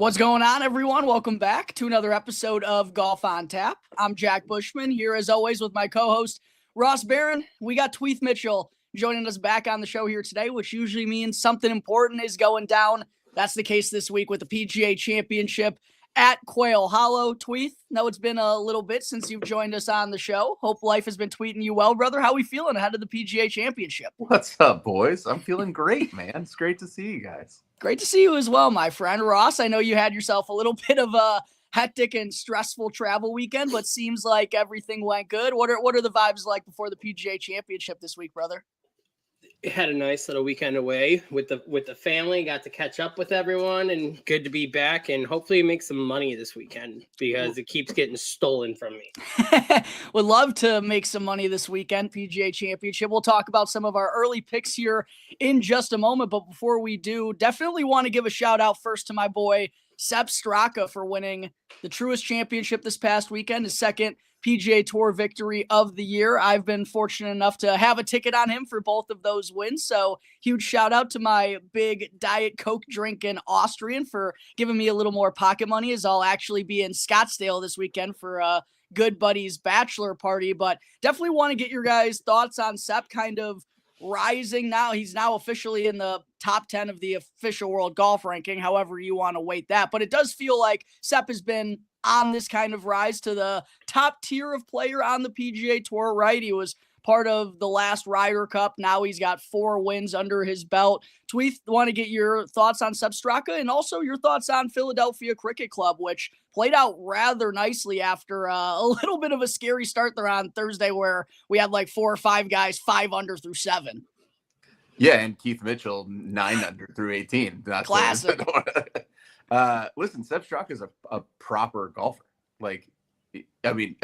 What's going on, everyone? Welcome back to another episode of Golf on Tap. I'm Jack Bushman, here as always with my co-host, Ross Baran. We got Tweeth Mitchell joining us back on the show here today, which usually means something important is going down. That's the case this week with the PGA Championship at Quail Hollow. Tweeth, know it's been a little bit since you've joined us on the show. Hope life has been tweeting you well, brother. How we feeling ahead of the PGA Championship? What's up, boys? I'm feeling great, man. It's great to see you guys. Great to see you as well, my friend. Ross, I know you had yourself a little bit of a hectic and stressful travel weekend, but seems like everything went good. What are the vibes like before the PGA Championship this week, brother? Had a nice little weekend away with the family. Got to catch up with everyone, and good to be back. And hopefully make some money this weekend because it keeps getting stolen from me. Would love to make some money this weekend. PGA Championship. We'll talk about some of our early picks here in just a moment. But before we do, definitely want to give a shout out first to my boy Sepp Straka for winning the Truist Championship this past weekend, his second PGA Tour victory of the year. I've been fortunate enough to have a ticket on him for both of those wins. So huge shout out to my big Diet Coke drinking Austrian for giving me a little more pocket money, as I'll actually be in Scottsdale this weekend for a good buddy's bachelor party. But definitely want to get your guys' thoughts on Sepp kind of rising now. He's now officially in the top 10 of the official world golf ranking, however you want to weight that. But it does feel like Sepp has been on this kind of rise to the top tier of player on the PGA Tour, right? He was part of the last Ryder Cup. Now he's got 4 wins under his belt. Tweeth, want to get your thoughts on Sepp Straka and also your thoughts on Philadelphia Cricket Club, which played out rather nicely after a little bit of a scary start there on Thursday where we had like 4 or 5 guys 5 under through 7. Yeah, and Tweeth Mitchell 9 under through 18. That's classic. Listen, Sepp Straka is a proper golfer. Like, I mean,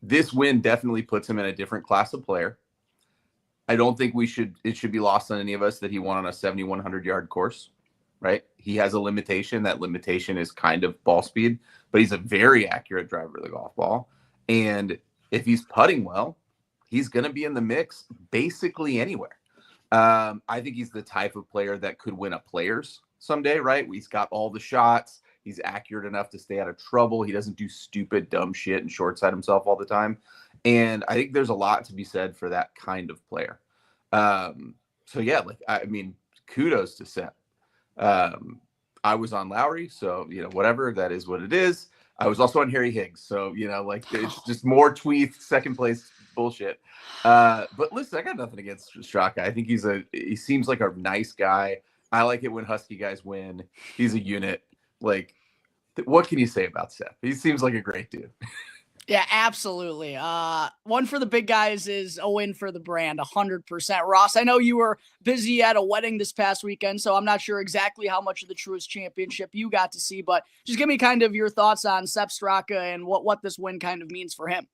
this win definitely puts him in a different class of player. I don't think it should be lost on any of us that he won on a 7,100 yard course, right? He has a limitation. That limitation is kind of ball speed, but he's a very accurate driver of the golf ball. And if he's putting well, he's going to be in the mix basically anywhere. I think he's the type of player that could win a Players someday, right? He's got all the shots. He's accurate enough to stay out of trouble. He doesn't do stupid, dumb shit and short side himself all the time. And I think there's a lot to be said for that kind of player. So yeah, like, I mean, kudos to Sepp. I was on Lowry, so, whatever, that is what it is. I was also on Harry Higgs. So, like, it's just more Tweeth, second place bullshit. But listen, I got nothing against Straka. I think he seems like a nice guy. I like it when Husky guys win. He's a unit. Like, what can you say about Sepp? He seems like a great dude. Yeah, absolutely. One for the big guys is a win for the brand, 100%. Ross, I know you were busy at a wedding this past weekend, so I'm not sure exactly how much of the Truist Championship you got to see, but just give me kind of your thoughts on Sepp Straka and what this win kind of means for him.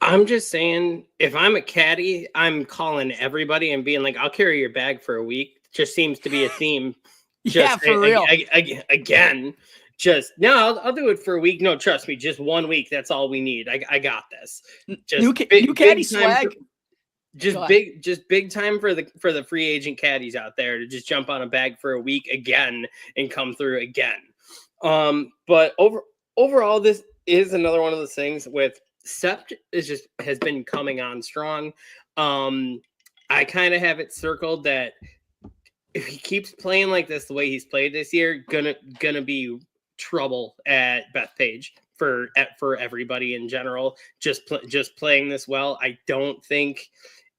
I'm just saying, if I'm a caddy, I'm calling everybody and being like, I'll carry your bag for a week. Just seems to be a theme. Yeah, for real. Again, I'll do it for a week. No, trust me, just 1 week. That's all we need. I got this. Just new caddy swag. Big time for the free agent caddies out there to just jump on a bag for a week again and come through again. But overall, this is another one of those things with Sepp has been coming on strong. I kind of have it circled that if he keeps playing like this, the way he's played this year, gonna be trouble at Bethpage for everybody in general. Just playing this well, I don't think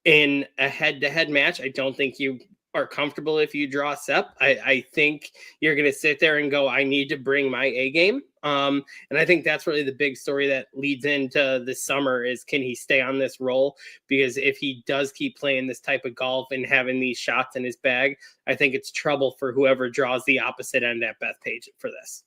in a head-to-head match, I don't think you are comfortable if you draw Sepp. I think you're gonna sit there and go, I need to bring my A game. And I think that's really the big story that leads into this summer is, can he stay on this roll? Because if he does keep playing this type of golf and having these shots in his bag, I think it's trouble for whoever draws the opposite end at Bethpage for this.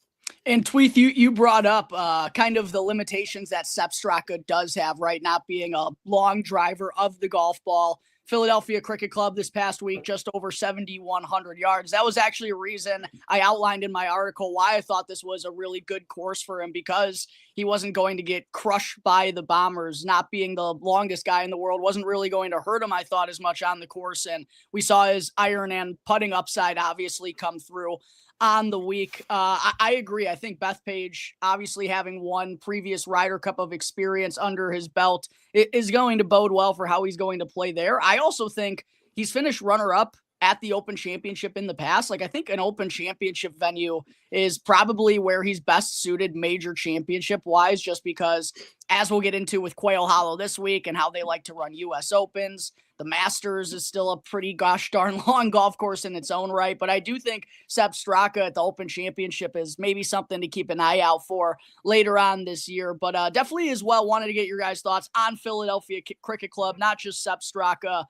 And Tweeth, you brought up kind of the limitations that Sepp Straka does have, right? Not being a long driver of the golf ball. Philadelphia Cricket Club this past week, just over 7,100 yards. That was actually a reason I outlined in my article why I thought this was a really good course for him, because he wasn't going to get crushed by the Bombers. Not being the longest guy in the world wasn't really going to hurt him, I thought, as much on the course. And we saw his iron and putting upside obviously come through. on the week. I agree. I think Bethpage, obviously having one previous Ryder Cup of experience under his belt, is going to bode well for how he's going to play there. I also think he's finished runner-up at the Open Championship in the past. Like, I think an Open Championship venue is probably where he's best suited major championship-wise, just because, as we'll get into with Quail Hollow this week and how they like to run U.S. Opens, the Masters is still a pretty gosh darn long golf course in its own right. But I do think Sepp Straka at the Open Championship is maybe something to keep an eye out for later on this year. But definitely as well, wanted to get your guys' thoughts on Philadelphia Cricket Club, not just Sepp Straka,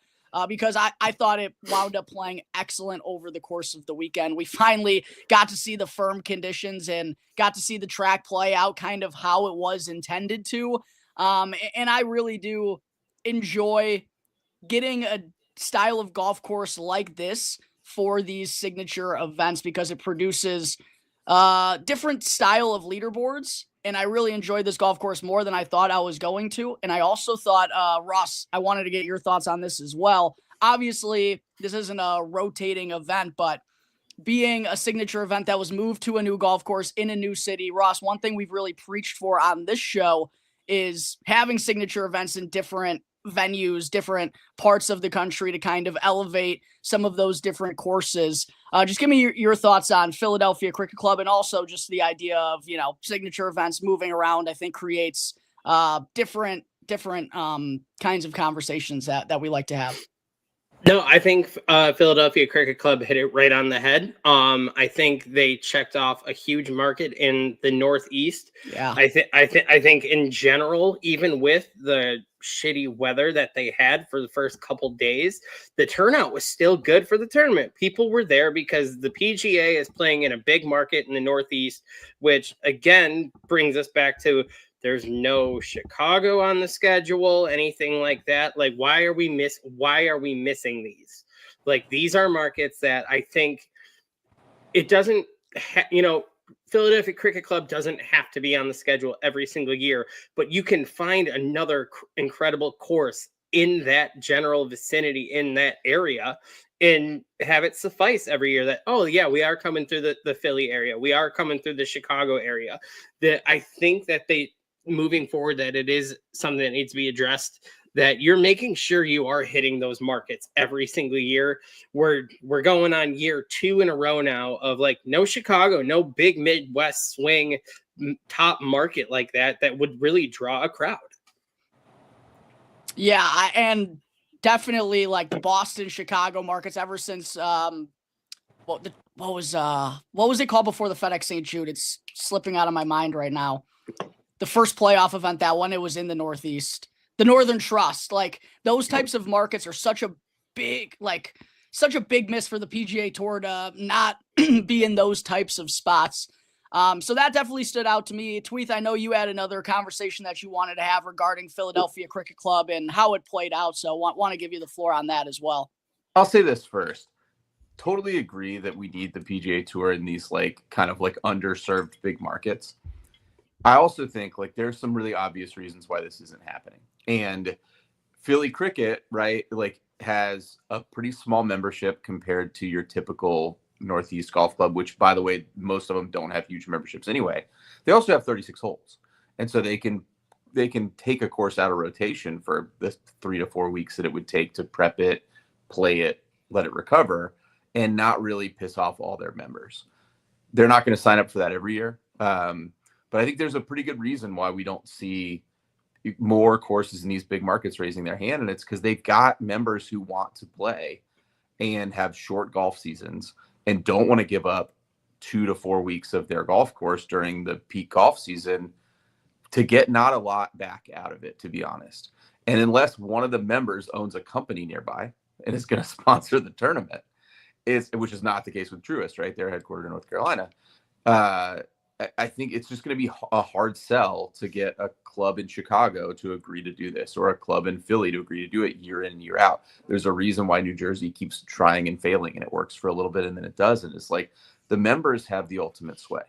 because I thought it wound up playing excellent over the course of the weekend. We finally got to see the firm conditions and got to see the track play out kind of how it was intended to. And I really do enjoy getting a style of golf course like this for these signature events, because it produces different style of leaderboards. And I really enjoyed this golf course more than I thought I was going to. And I also thought, Ross, I wanted to get your thoughts on this as well. Obviously, this isn't a rotating event, but being a signature event that was moved to a new golf course in a new city, Ross, one thing we've really preached for on this show is having signature events in different venues, different parts of the country to kind of elevate some of those different courses. Just give me your thoughts on Philadelphia Cricket Club, and also just the idea of, signature events moving around. I think creates different kinds of conversations that we like to have. No, I think Philadelphia Cricket Club hit it right on the head. I think they checked off a huge market in the Northeast. Yeah, I think in general, even with the shitty weather that they had for the first couple days, the turnout was still good for the tournament. People were there because the PGA is playing in a big market in the Northeast, which again brings us back to, there's no Chicago on the schedule, anything like that. Like, why are we missing these? Like, these are markets that I think it doesn't, Philadelphia Cricket Club doesn't have to be on the schedule every single year, but you can find another incredible course in that general vicinity, in that area, and have it suffice every year that, oh yeah, we are coming through the Philly area. We are coming through the Chicago area. That I think that moving forward, that it is something that needs to be addressed, that you're making sure you are hitting those markets every single year. We're going on year 2 in a row now of like no Chicago, no big Midwest swing top market like that would really draw a crowd. Yeah, and definitely like the Boston, Chicago markets ever since what was it called before the FedEx St. Jude? It's slipping out of my mind right now. The first playoff event, that one, it was in the Northeast, the Northern Trust. Like, those types of markets are such a big miss for the PGA Tour to not be in those types of spots. So that definitely stood out to me. Tweeth, I know you had another conversation that you wanted to have regarding Philadelphia Cricket Club and how it played out. So want to give you the floor on that as well. I'll say this first. Totally agree that we need the PGA Tour in these kind of underserved big markets. I also think there's some really obvious reasons why this isn't happening. And Philly Cricket, right, has a pretty small membership compared to your typical Northeast golf club, which, by the way, most of them don't have huge memberships anyway. They also have 36 holes. And so they can take a course out of rotation for the 3 to 4 weeks that it would take to prep it, play it, let it recover, and not really piss off all their members. They're not going to sign up for that every year. But I think there's a pretty good reason why we don't see more courses in these big markets raising their hand. And it's because they've got members who want to play and have short golf seasons and don't want to give up 2 to 4 weeks of their golf course during the peak golf season to get not a lot back out of it, to be honest. And unless one of the members owns a company nearby and is going to sponsor the tournament, which is not the case with Truist, right? They're headquartered in North Carolina. I think it's just going to be a hard sell to get a club in Chicago to agree to do this, or a club in Philly to agree to do it year in and year out. There's a reason why New Jersey keeps trying and failing, and it works for a little bit and then it doesn't. It's like the members have the ultimate sway.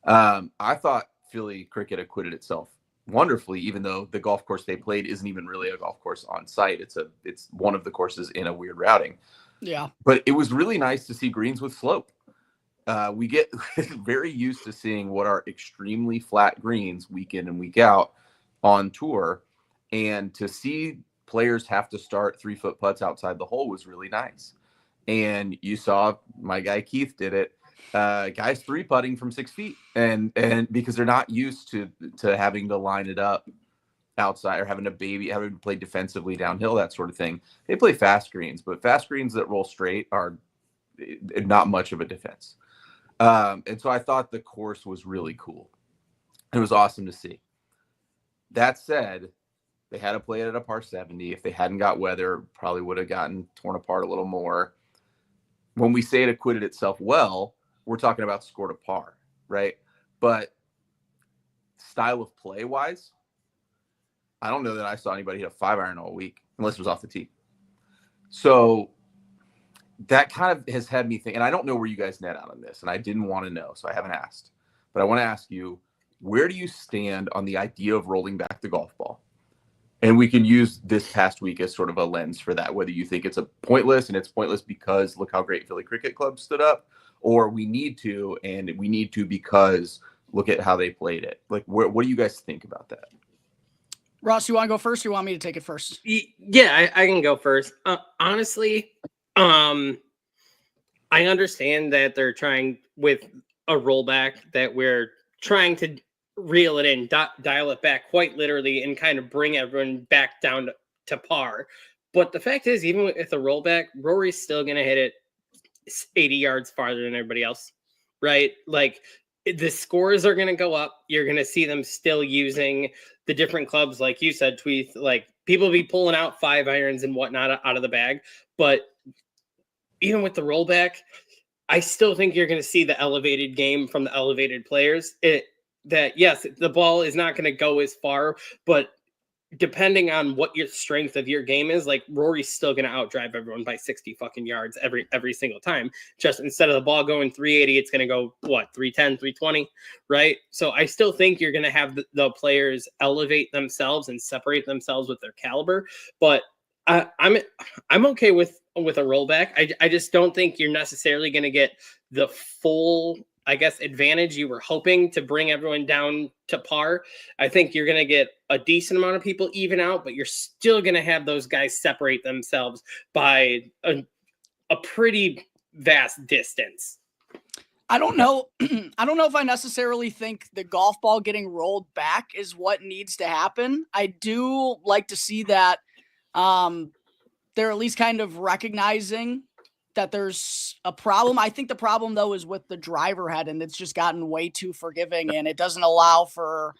I thought Philly Cricket acquitted itself wonderfully, even though the golf course they played isn't even really a golf course on site. It's one of the courses in a weird routing. Yeah. But it was really nice to see greens with slope. we get very used to seeing what are extremely flat greens week in and week out on tour. And to see players have to start 3-foot putts outside the hole was really nice. And you saw my guy Keith did it. Guys 3-putting from 6 feet, and because they're not used to having to line it up outside or having to play defensively downhill, that sort of thing. They play fast greens, but fast greens that roll straight are not much of a defense. And so I thought the course was really cool. It was awesome to see. That said, they had to play it at a par 70. If they hadn't got weather, probably would have gotten torn apart a little more. When we say it acquitted itself well, we're talking about scored a par, right? But style of play wise, I don't know that I saw anybody hit a 5-iron all week, unless it was off the tee. So that kind of has had me think, and I don't know where you guys net out on this, and I didn't want to know, so I haven't asked. But I want to ask you, where do you stand on the idea of rolling back the golf ball? And we can use this past week as sort of a lens for that, whether you think it's a pointless and it's pointless because look how great Philly Cricket Club stood up, or we need to, and we need to because look at how they played it. Like, what do you guys think about that? Ross, you want to go first or you want me to take it first? Yeah, I can go first. Honestly, I understand that they're trying with a rollback that we're trying to reel it in, dial it back quite literally and kind of bring everyone back down to par. But the fact is, even with the rollback, Rory's still going to hit it 80 yards farther than everybody else, right? Like, the scores are going to go up. You're going to see them still using the different clubs. Like you said, Tweeth, like people be pulling out 5-irons and whatnot out of the bag. But even with the rollback, I still think you're going to see the elevated game from the elevated players. That yes, the ball is not going to go as far, but depending on what your strength of your game is, like Rory's still going to outdrive everyone by 60 fucking yards every single time. Just instead of the ball going 380, it's going to go what, 310, 320, right? So I still think you're going to have the players elevate themselves and separate themselves with their caliber, but I'm okay with a rollback. I just don't think you're necessarily going to get the full, I guess, advantage you were hoping to bring everyone down to par. I think you're going to get a decent amount of people even out, but you're still going to have those guys separate themselves by a pretty vast distance. I don't know. I don't know if I necessarily think the golf ball getting rolled back is what needs to happen. I do like to see that they're at least kind of recognizing that there's a problem. I think the problem, though, is with the driver head, and it's just gotten way too forgiving, and it doesn't allow for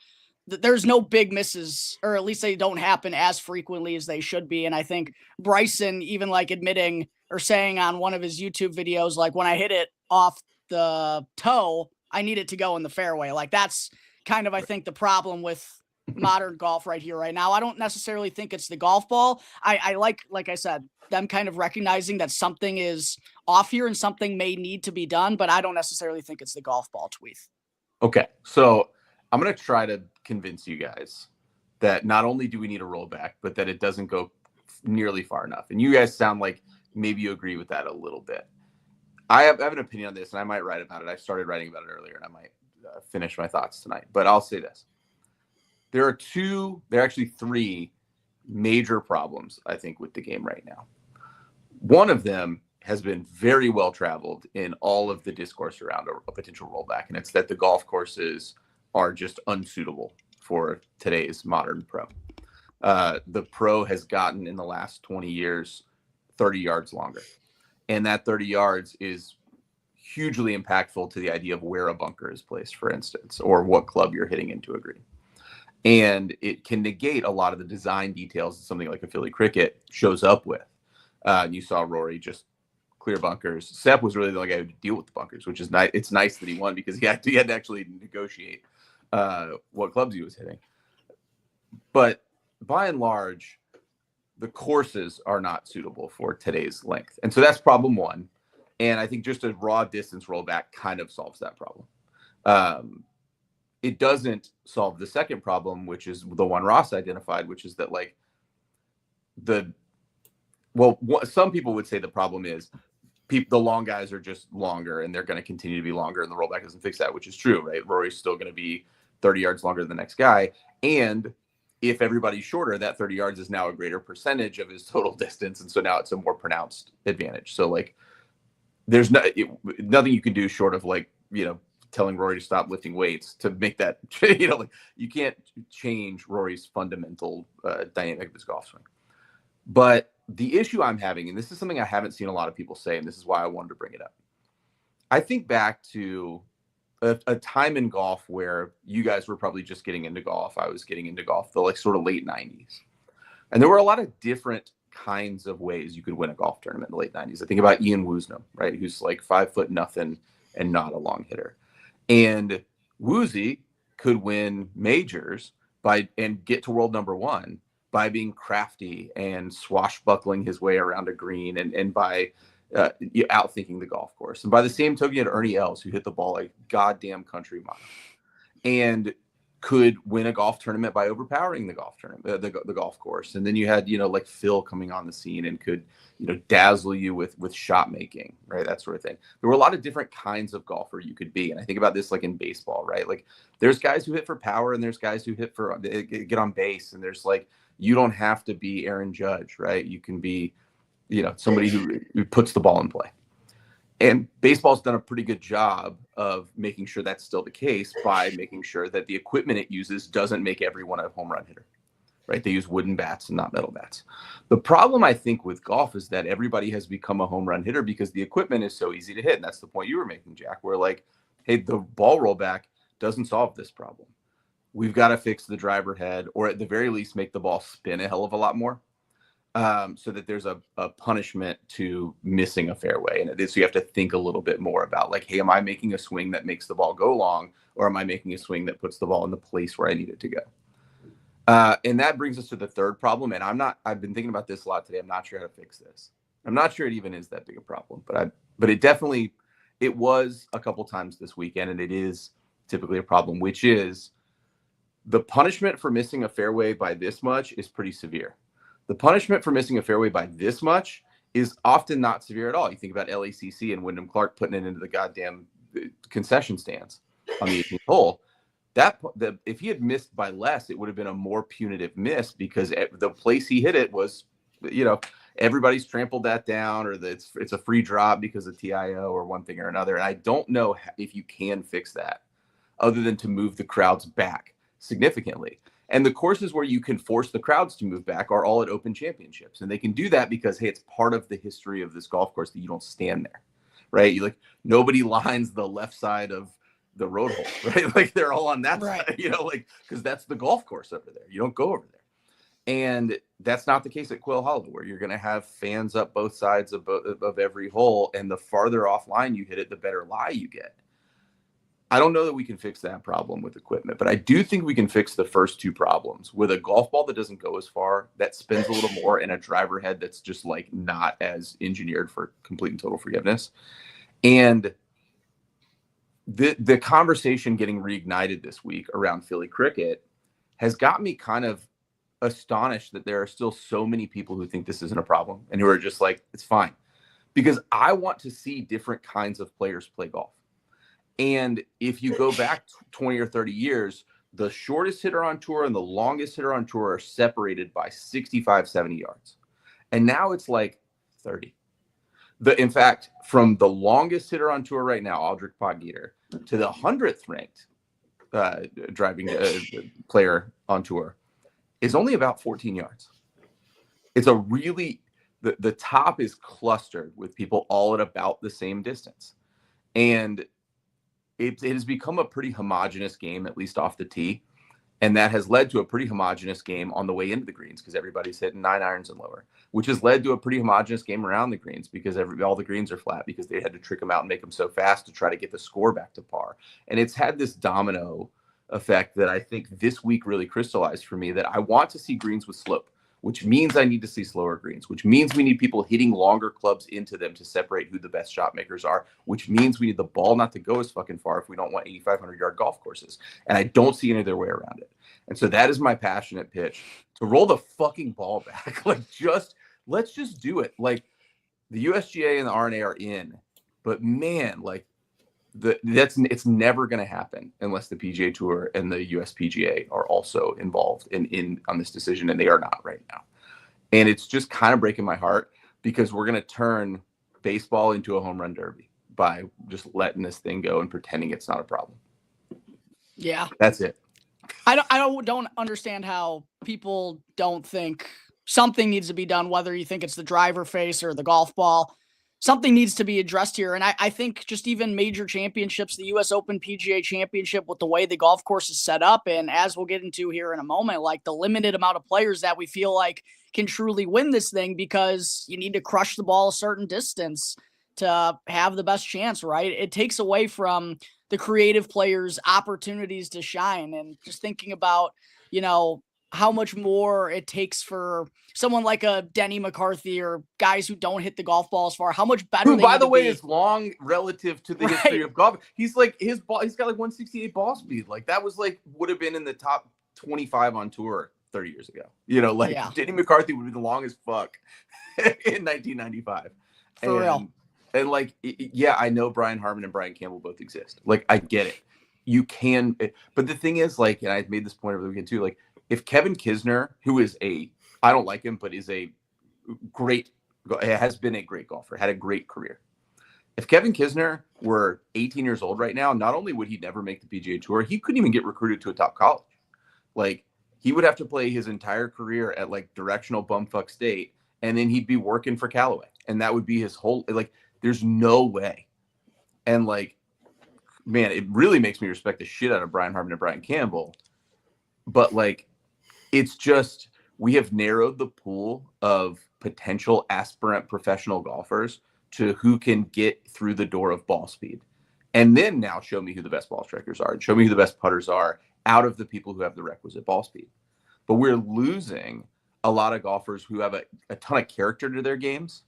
there's no big misses, or at least they don't happen as frequently as they should be. And I think Bryson even like admitting or saying on one of his YouTube videos, like, when I hit it off the toe, I need it to go in the fairway. Like, that's kind of, I think, the problem with modern golf right here, right now. I don't necessarily think it's the golf ball. I like I said, them kind of recognizing that something is off here and something may need to be done, but I don't necessarily think it's the golf ball, Tweeth. Okay, so I'm going to try to convince you guys that not only do we need a rollback, but that it doesn't go nearly far enough. And you guys sound like maybe you agree with that a little bit. I have an opinion on this, and I might write about it. I started writing about it earlier, and I might finish my thoughts tonight. But I'll say this. There are actually three major problems, I think, with the game right now. One of them has been very well traveled in all of the discourse around a potential rollback, and it's that the golf courses are just unsuitable for today's modern pro. The pro has gotten, in the last 20 years, 30 yards longer. And that 30 yards is hugely impactful to the idea of where a bunker is placed, for instance, or what club you're hitting into a green. And it can negate a lot of the design details that something like a Philly Cricket shows up with. You saw Rory just clear bunkers. Sepp was really the only guy who had to deal with the bunkers, which is nice. It's nice that he won because he had to actually negotiate what clubs he was hitting. But by and large, the courses are not suitable for today's length. And so that's problem one. And I think just a raw distance rollback kind of solves that problem. It doesn't solve the second problem, which is the one Ross identified, which is that some people would say the problem is the long guys are just longer, and they're going to continue to be longer, and the rollback doesn't fix that, which is true, right? Rory's still going to be 30 yards longer than the next guy. And if everybody's shorter, that 30 yards is now a greater percentage of his total distance. And so now it's a more pronounced advantage. So like there's nothing you can do short of like, telling Rory to stop lifting weights to make that, like you can't change Rory's fundamental dynamic of his golf swing. But the issue I'm having, and this is something I haven't seen a lot of people say, and this is why I wanted to bring it up. I think back to a time in golf where you guys were probably just getting into golf. I was getting into golf, the like sort of late 90s. And there were a lot of different kinds of ways you could win a golf tournament in the late 90s. I think about Ian Woosnam, right? Who's like 5'0" and not a long hitter. And Woozy could win majors and get to world number one by being crafty and swashbuckling his way around a green and by outthinking the golf course. And by the same token, you had Ernie Els, who hit the ball like goddamn country mile and could win a golf tournament by overpowering the golf tournament, the golf course. And then you had, like Phil coming on the scene and could, dazzle you with shot making, right? That sort of thing. There were a lot of different kinds of golfer you could be. And I think about this like in baseball, right? Like there's guys who hit for power and there's guys who hit for get on base. And there's like, you don't have to be Aaron Judge, right? You can be, somebody who puts the ball in play. And baseball's done a pretty good job of making sure that's still the case by making sure that the equipment it uses doesn't make everyone a home run hitter, right? They use wooden bats and not metal bats. The problem, I think, with golf is that everybody has become a home run hitter because the equipment is so easy to hit. And that's the point you were making, Jack, where like, hey, the ball rollback doesn't solve this problem. We've got to fix the driver head, or at the very least, make the ball spin a hell of a lot more. So that there's a punishment to missing a fairway. And so you have to think a little bit more about like, hey, am I making a swing that makes the ball go long, or am I making a swing that puts the ball in the place where I need it to go? And that brings us to the third problem. And I've been thinking about this a lot today. I'm not sure how to fix this. I'm not sure it even is that big a problem, but it was a couple times this weekend, and it is typically a problem, which is the punishment for missing a fairway by this much is pretty severe. The punishment for missing a fairway by this much is often not severe at all. You think about LACC and Wyndham Clark putting it into the goddamn concession stands on the 18th hole. If he had missed by less, it would have been a more punitive miss because the place he hit it was, everybody's trampled that down, or it's a free drop because of TIO or one thing or another. And I don't know if you can fix that other than to move the crowds back significantly. And the courses where you can force the crowds to move back are all at Open Championships. And they can do that because, hey, it's part of the history of this golf course that you don't stand there, right? Nobody lines the left side of the road hole, right? Like they're all on that side, because that's the golf course over there. You don't go over there. And that's not the case at Quail Hollow, where you're going to have fans up both sides of every hole. And the farther offline you hit it, the better lie you get. I don't know that we can fix that problem with equipment, but I do think we can fix the first two problems with a golf ball that doesn't go as far, that spins a little more, and a driver head that's just like not as engineered for complete and total forgiveness. And the conversation getting reignited this week around Philly cricket has got me kind of astonished that there are still so many people who think this isn't a problem and who are just like, it's fine. Because I want to see different kinds of players play golf. And if you go back 20 or 30 years, the shortest hitter on tour and the longest hitter on tour are separated by 65, 70 yards. And now it's like 30. In fact, from the longest hitter on tour right now, Aldrich Potgieter, to the 100th ranked driving player on tour is only about 14 yards. It's the top is clustered with people all at about the same distance. And it has become a pretty homogenous game, at least off the tee. And that has led to a pretty homogenous game on the way into the greens because everybody's hitting 9 irons and lower, which has led to a pretty homogenous game around the greens because all the greens are flat because they had to trick them out and make them so fast to try to get the score back to par. And it's had this domino effect that I think this week really crystallized for me, that I want to see greens with slope, which means I need to see slower greens, which means we need people hitting longer clubs into them to separate who the best shot makers are, which means we need the ball not to go as fucking far if we don't want 8,500-yard golf courses. And I don't see any other way around it. And so that is my passionate pitch, to roll the fucking ball back. Let's just do it. Like, the USGA and the RNA are in, but man, like it's never going to happen unless the PGA Tour and the USPGA are also involved in on this decision, and they are not right now. And it's just kind of breaking my heart because we're going to turn baseball into a home run derby by just letting this thing go and pretending it's not a problem. Yeah, that's it. I don't understand how people don't think something needs to be done, whether you think it's the driver face or the golf ball. Something needs to be addressed here. And I think just even major championships, the US Open, PGA Championship, with the way the golf course is set up, and as we'll get into here in a moment, like the limited amount of players that we feel like can truly win this thing, because you need to crush the ball a certain distance to have the best chance, right? It takes away from the creative players' opportunities to shine. And just thinking about, how much more it takes for someone like a Denny McCarthy or guys who don't hit the golf ball as far, how much better. Who, by the way, is long relative to the history of golf. He's like he's got like 168 ball speed. Like that was like would have been in the top 25 on tour 30 years ago. Denny McCarthy would be the longest fuck in 1995. For real. And like, yeah, I know Brian Harman and Brian Campbell both exist. Like, I get it. You can, but the thing is, like, and I made this point over the weekend too, like, if Kevin Kisner, who is I don't like him, but is has been a great golfer, had a great career. If Kevin Kisner were 18 years old right now, not only would he never make the PGA Tour, he couldn't even get recruited to a top college. Like, he would have to play his entire career at like directional bumfuck state, and then he'd be working for Callaway, and that would be his whole, like, there's no way. And like, man, it really makes me respect the shit out of Brian Harman and Brian Campbell. But like, it's just, we have narrowed the pool of potential aspirant professional golfers to who can get through the door of ball speed. And then now show me who the best ball strikers are and show me who the best putters are out of the people who have the requisite ball speed. But we're losing a lot of golfers who have a ton of character to their games.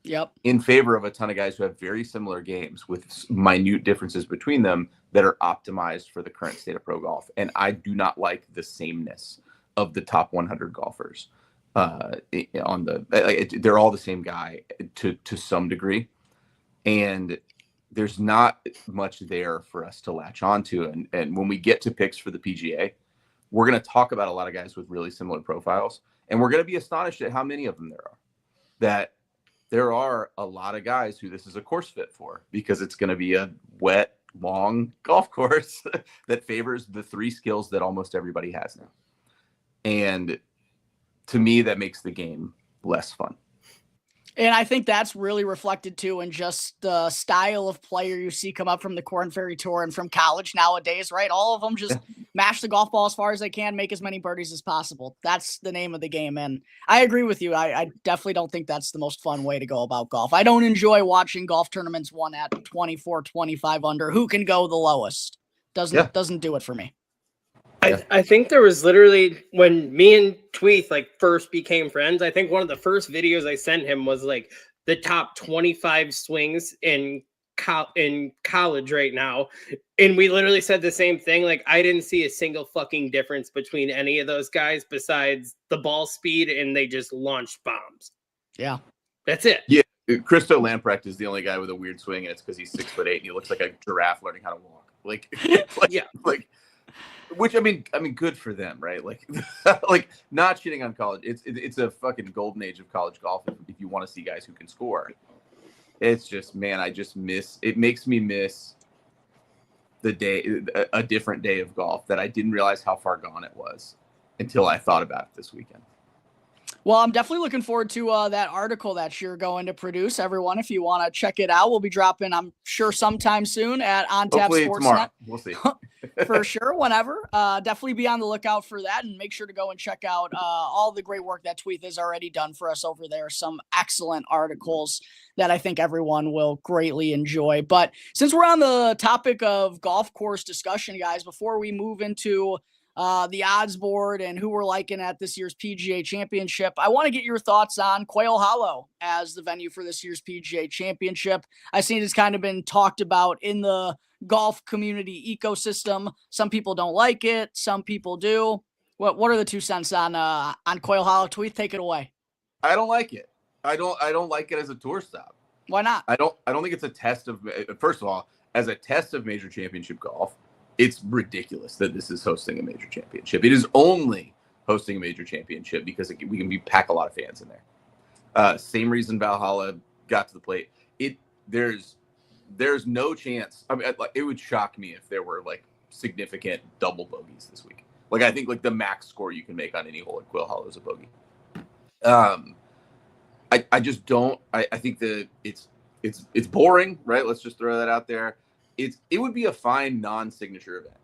Yep. In favor of a ton of guys who have very similar games with minute differences between them that are optimized for the current state of pro golf. And I do not like the sameness of the top 100 golfers. They're all the same guy to some degree. And there's not much there for us to latch onto. And when we get to picks for the PGA, we're going to talk about a lot of guys with really similar profiles. And we're going to be astonished at how many of them there are. That there are a lot of guys who this is a course fit for, because it's going to be a wet, long golf course that favors the three skills that almost everybody has now. And to me, that makes the game less fun. And I think that's really reflected too in just the style of player you see come up from the Korn Ferry Tour and from college nowadays, right? All of them just mash the golf ball as far as they can, make as many birdies as possible. That's the name of the game. And I agree with you. I definitely don't think that's the most fun way to go about golf. I don't enjoy watching golf tournaments won at 24, 25 under. Who can go the lowest? Doesn't do it for me. I think there was literally, when me and Tweeth like first became friends, I think one of the first videos I sent him was like the top 25 swings in college right now. And we literally said the same thing. Like, I didn't see a single fucking difference between any of those guys besides the ball speed, and they just launched bombs. Yeah. That's it. Yeah. Christo Lamprecht is the only guy with a weird swing, and it's because he's 6'8" and he looks like a giraffe learning how to walk. Which I mean, good for them, right? Like, like, not shitting on college. It's a fucking golden age of college golf if you want to see guys who can score. It's just, man, it makes me miss a different day of golf that I didn't realize how far gone it was until I thought about it this weekend. Well, I'm definitely looking forward to that article that you're going to produce. Everyone, if you want to check it out, we'll be dropping, I'm sure, sometime soon at OnTap Hopefully Sportsnet. Tomorrow. We'll see. For sure, whenever. Definitely be on the lookout for that, and make sure to go and check out all the great work that Tweeth has already done for us over there. Some excellent articles that I think everyone will greatly enjoy. But since we're on the topic of golf course discussion, guys, before we move into the odds board and who we're liking at this year's PGA Championship, I want to get your thoughts on Quail Hollow as the venue for this year's PGA Championship. I've seen it's kind of been talked about in the golf community ecosystem. Some people don't like it. Some people do. What are the 2 cents on Quail Hollow? Tweeth, take it away. I don't like it. I don't like it as a tour stop. Why not? I don't think it's a test of. First of all, as a test of major championship golf, it's ridiculous that this is hosting a major championship. It is only hosting a major championship because we can pack a lot of fans in there. Same reason Valhalla got to the plate. There's no chance. I mean, it would shock me if there were like significant double bogeys this week. Like I think like the max score you can make on any hole at Quail Hollow is a bogey. I just don't. I think that it's boring, right? Let's just throw that out there. It would be a fine non-signature event.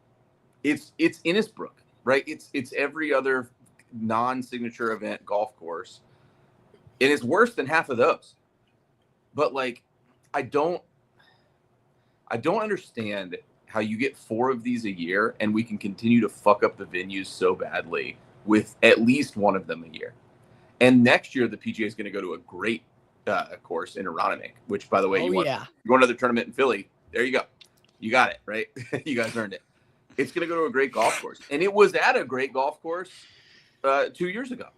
It's Innisbrook, right? It's every other non-signature event golf course, and it's worse than half of those. But like, I don't understand how you get 4 of these a year and we can continue to fuck up the venues so badly with at least one of them a year. And next year, the PGA is going to go to a great course in Aronimink, which, by the way, you want to go another tournament in Philly. There you go. You got it, right? You guys earned it. It's going to go to a great golf course. And it was at a great golf course 2 years ago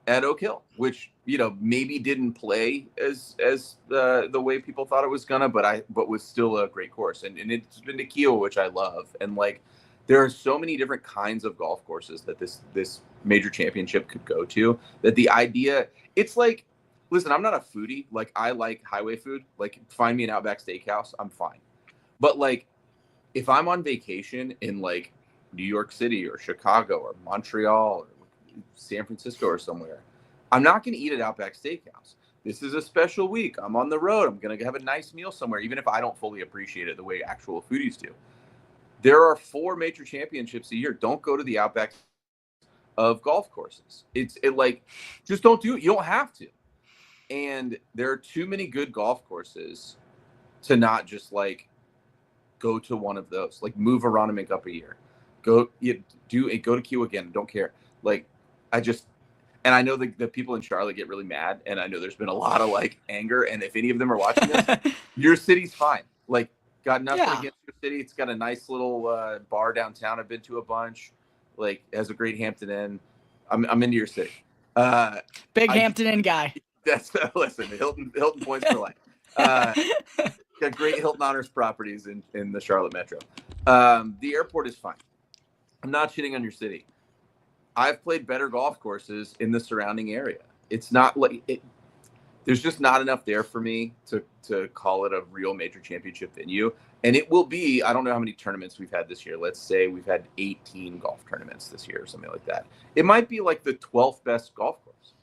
at Oak Hill, which, maybe didn't play as the way people thought it was going to, but was still a great course. And it's been to Kiel, which I love. And, like, there are so many different kinds of golf courses that this major championship could go to, that the idea, it's like, listen, I'm not a foodie. Like, I like highway food. Like, find me an Outback Steakhouse, I'm fine. But like, if I'm on vacation in like New York City or Chicago or Montreal or San Francisco or somewhere, I'm not going to eat at Outback Steakhouse. This is a special week. I'm on the road. I'm going to have a nice meal somewhere, even if I don't fully appreciate it the way actual foodies do. There are 4 major championships a year. Don't go to the Outback of golf courses. Just don't do it. You don't have to. And there are too many good golf courses to not just like go to one of those. Like, move Aronimink up a year. Go to Q again. Don't care. Like, and I know the people in Charlotte get really mad, and I know there's been a lot of like anger. And if any of them are watching this, your city's fine. Like, got nothing against your city. It's got a nice little bar downtown. I've been to a bunch. Like, has a great Hampton Inn. I'm into your city. Big Hampton Inn guy. That's listen. Hilton points for life. Got great Hilton Honors properties in the Charlotte Metro. The airport is fine. I'm not shitting on your city. I've played better golf courses in the surrounding area. It's not like it. There's just not enough there for me to call it a real major championship venue. And it will be, I don't know how many tournaments we've had this year. Let's say we've had 18 golf tournaments this year or something like that. It might be like the 12th best golf course.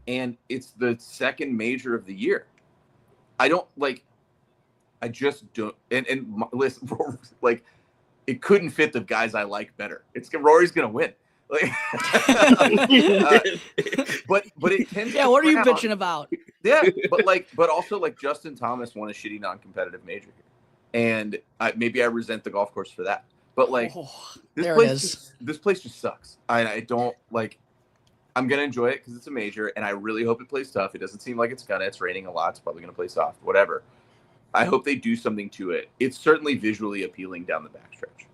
And it's the second major of the year. I just don't. And listen, like, it couldn't fit the guys I like better. Rory's going to win. Like, but it tends. Yeah, what are you bitching about? Yeah, but also like Justin Thomas won a shitty non-competitive major here, and maybe I resent the golf course for that. But like, this place just sucks. I don't like. I'm gonna enjoy it because it's a major, and I really hope it plays tough. It doesn't seem like it's gonna. It's raining a lot. It's probably gonna play soft. Whatever. I hope they do something to it. It's certainly visually appealing down the backstretch.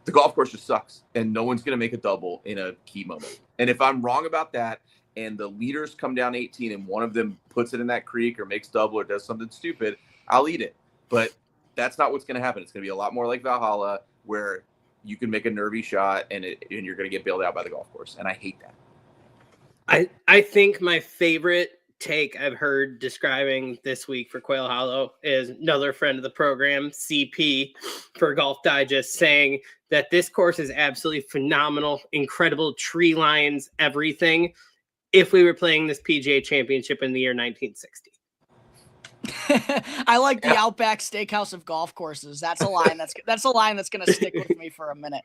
The golf course just sucks, and no one's going to make a double in a key moment. And if I'm wrong about that, and the leaders come down 18 and one of them puts it in that creek or makes double or does something stupid, I'll eat it. But that's not what's going to happen. It's going to be a lot more like Valhalla, where you can make a nervy shot and you're going to get bailed out by the golf course. And I hate that. I think my favorite take I've heard describing this week for Quail Hollow is another friend of the program, CP for Golf Digest, saying that this course is absolutely phenomenal, incredible tree lines, everything, if we were playing this PGA Championship in the year 1960. I like the Outback Steakhouse of golf courses. That's a line that's going to stick with me for a minute.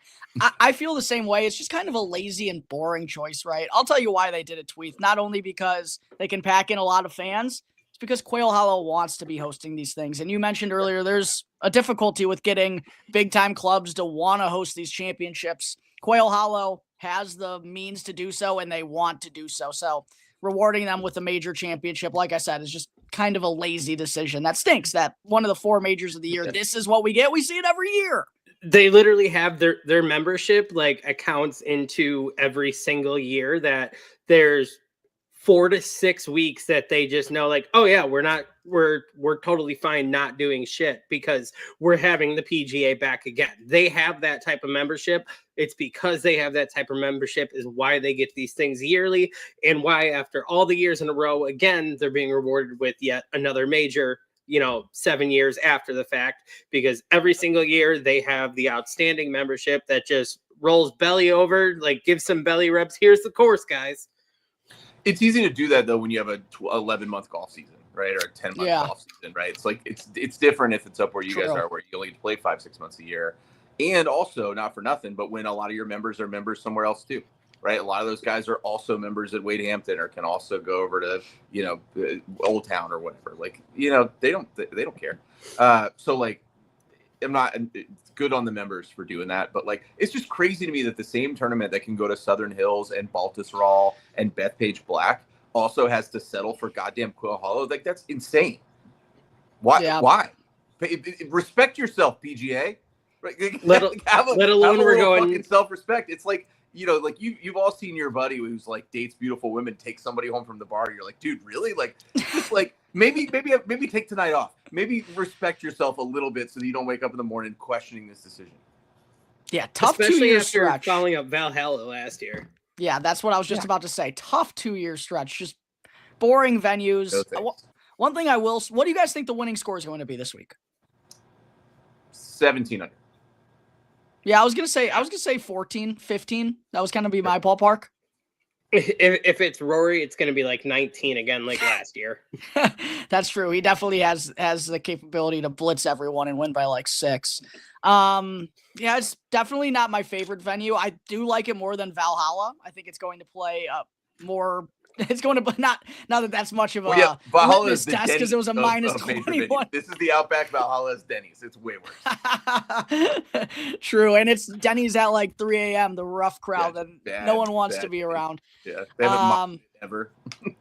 I feel the same way. It's just kind of a lazy and boring choice, right? I'll tell you why they did it, Tweeth. Not only because they can pack in a lot of fans, it's because Quail Hollow wants to be hosting these things. And you mentioned earlier, there's a difficulty with getting big time clubs to want to host these championships. Quail Hollow has the means to do so, and they want to do so. So rewarding them with a major championship, like I said, is just kind of a lazy decision. That stinks that one of the 4 majors of the year, this is what we get. We see it every year. They literally have their membership like accounts into every single year that there's 4 to 6 weeks that they just know, like, oh yeah, we're totally fine not doing shit because we're having the PGA back again. They have that type of membership. It's because they have that type of membership is why they get these things yearly, and why after all the years in a row, again, they're being rewarded with yet another major, 7 years after the fact, because every single year they have the outstanding membership that just rolls belly over, like, give some belly rubs. Here's the course, guys. It's easy to do that though when you have a 11-month golf season, right, or a 10-month golf season, right? It's like it's different if it's up where you guys are, where you only get to play 5-6 months a year, and also not for nothing, but when a lot of your members are members somewhere else too, right? A lot of those guys are also members at Wade Hampton, or can also go over to Old Town or whatever. Like they don't care. So like I'm not good on the members for doing that, but like it's just crazy to me that the same tournament that can go to Southern Hills and Baltusrol and Bethpage Black also has to settle for goddamn Quail Hollow. Like that's insane. Why? Yeah. Why? Respect yourself, PGA. Right? Let alone we're going fucking self-respect. It's like like you've all seen your buddy who's like dates beautiful women, takes somebody home from the bar. You're like, dude, really? Like, just like maybe take tonight off. Maybe respect yourself a little bit so that you don't wake up in the morning questioning this decision. Yeah, tough especially 2 year after stretch. Following up Valhalla last year. Yeah, that's what I was just about to say. Tough 2 year stretch. Just boring venues. One thing what do you guys think the winning score is going to be this week? 17 under. Yeah, I was gonna say 14, 15. That was gonna be my ballpark. If it's Rory, it's gonna be like 19 again, like last year. That's true. He definitely has the capability to blitz everyone and win by like 6. Yeah, it's definitely not my favorite venue. I do like it more than Valhalla. I think it's going to play more. It's going to not that that's much of a litmus test because it was a minus 21. This is the Outback. Valhalla's Denny's. It's way worse. True, and it's Denny's at like 3 a.m. The rough crowd that no one wants to be around. Yeah, they haven't ever.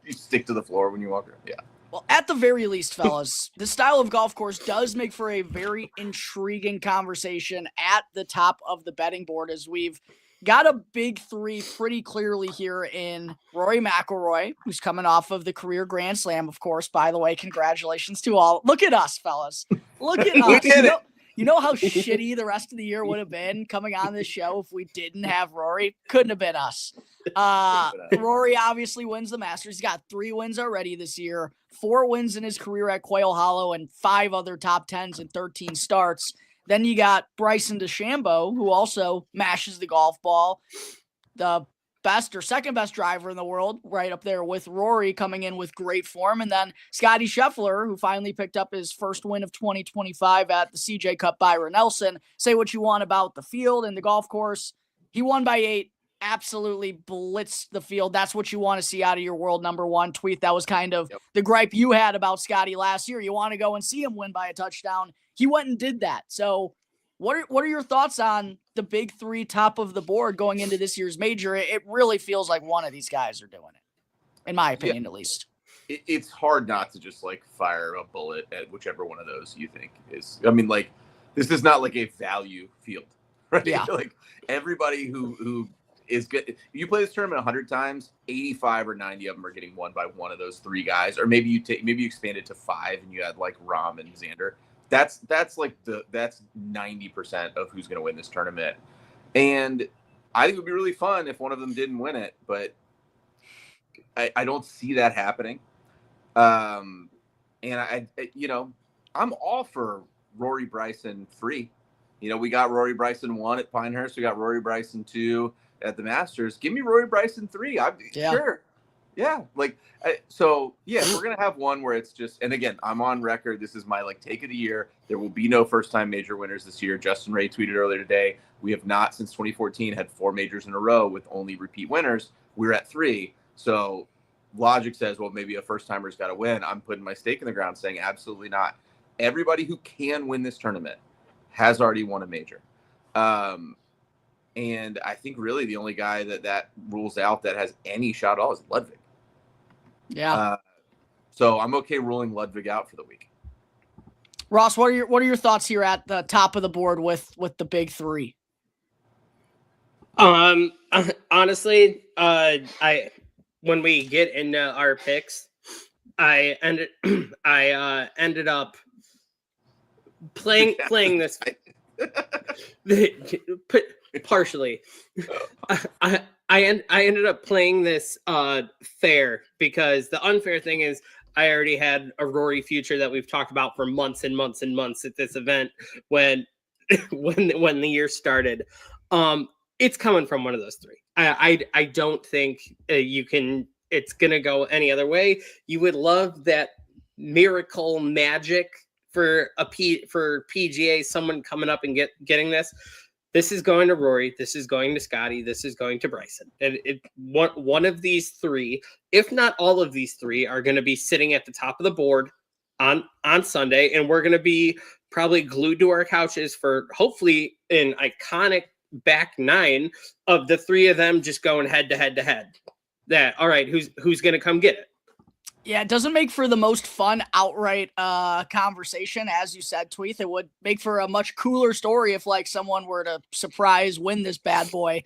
You stick to the floor when you walk around. Yeah. Well, at the very least, fellas, this style of golf course does make for a very intriguing conversation at the top of the betting board, as we've got a big 3 pretty clearly here in Rory McIlroy, who's coming off of the career Grand Slam, of course. By the way, congratulations to all. Look at us, fellas. Look at us. You know how shitty the rest of the year would have been coming on this show if we didn't have Rory? Couldn't have been us. Rory obviously wins the Masters. He's got 3 wins already this year, 4 wins in his career at Quail Hollow, and 5 other top 10s and 13 starts. Then you got Bryson DeChambeau, who also mashes the golf ball, the best or second best driver in the world, right up there with Rory, coming in with great form. And then Scottie Scheffler, who finally picked up his first win of 2025 at the CJ Cup. Byron Nelson. Say what you want about the field and the golf course. He won by 8, absolutely blitzed the field. That's what you want to see out of your world number one. Tweeth, that was kind of the gripe you had about Scottie last year. You want to go and see him win by a touchdown. He went and did that. So what are your thoughts on the big 3 top of the board going into this year's major? It really feels like one of these guys are doing it, in my opinion, at least. It's hard not to just like fire a bullet at whichever one of those you think is. I mean, like, this is not like a value field, right? Yeah. Like everybody who is good. You play this tournament 100 times, 85 or 90 of them are getting won by one of those 3 guys, or maybe you expand it to 5 and you had like Rahm and Xander. That's 90% of who's going to win this tournament. And I think it would be really fun if one of them didn't win it, but I don't see that happening. And I'm all for Rory Bryson free. We got Rory Bryson 1 at Pinehurst. We got Rory Bryson 2 at the Masters. Give me Rory Bryson 3. Sure. Yeah. Like, so yeah, we're going to have one where it's just, and again, I'm on record. This is my like take of the year. There will be no first time major winners this year. Justin Ray tweeted earlier today. We have not since 2014 had 4 majors in a row with only repeat winners. We're at 3. So logic says, well, maybe a first timer's got to win. I'm putting my stake in the ground saying absolutely not. Everybody who can win this tournament has already won a major. And I think really the only guy that rules out that has any shot at all is Ludwig. Yeah. So I'm okay ruling Ludwig out for the week. Ross, what are your thoughts here at the top of the board with the big 3? Honestly, I when we get into our picks, I ended up playing this partially. I ended up playing this fair, because the unfair thing is I already had a Rory future that we've talked about for months and months and months at this event when the year started. It's coming from one of those three. I don't think it's gonna go any other way. You would love that miracle magic for PGA, someone coming up and getting this. This is going to Rory. This is going to Scottie. This is going to Bryson. And one of these three, if not all of these three, are going to be sitting at the top of the board on Sunday, and we're going to be probably glued to our couches for hopefully an iconic back nine of the three of them just going head to head to head. That all right? Who's going to come get it? Yeah, it doesn't make for the most fun outright conversation, as you said, Tweeth. It would make for a much cooler story if like someone were to surprise win this bad boy.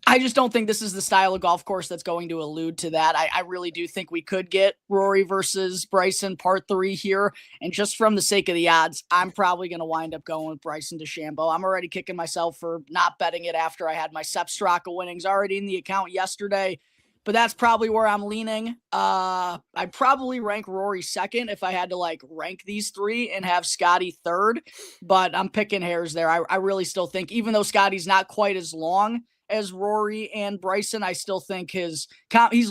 I just don't think this is the style of golf course that's going to allude to that. I really do think we could get Rory versus Bryson part 3 here. And just from the sake of the odds, I'm probably going to wind up going with Bryson DeChambeau. I'm already kicking myself for not betting it after I had my Sepp Straka winnings already in the account yesterday. But that's probably where I'm leaning. I'd probably rank Rory second if I had to like rank these three and have Scottie third. But I'm picking hairs there. I really still think, even though Scottie's not quite as long as Rory and Bryson, I still think he's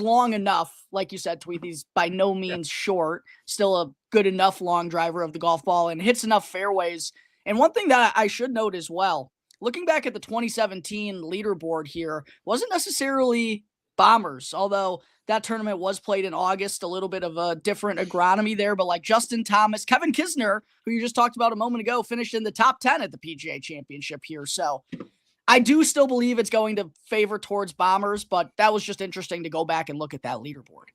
long enough. Like you said, Tweeth, he's by no means short. Still a good enough long driver of the golf ball and hits enough fairways. And one thing that I should note as well, looking back at the 2017 leaderboard here, wasn't necessarily Bombers, although that tournament was played in August, a little bit of a different agronomy there. But like Justin Thomas, Kevin Kisner, who you just talked about a moment ago, finished in the top 10 at the PGA Championship here. So I do still believe it's going to favor towards Bombers, but that was just interesting to go back and look at that leaderboard.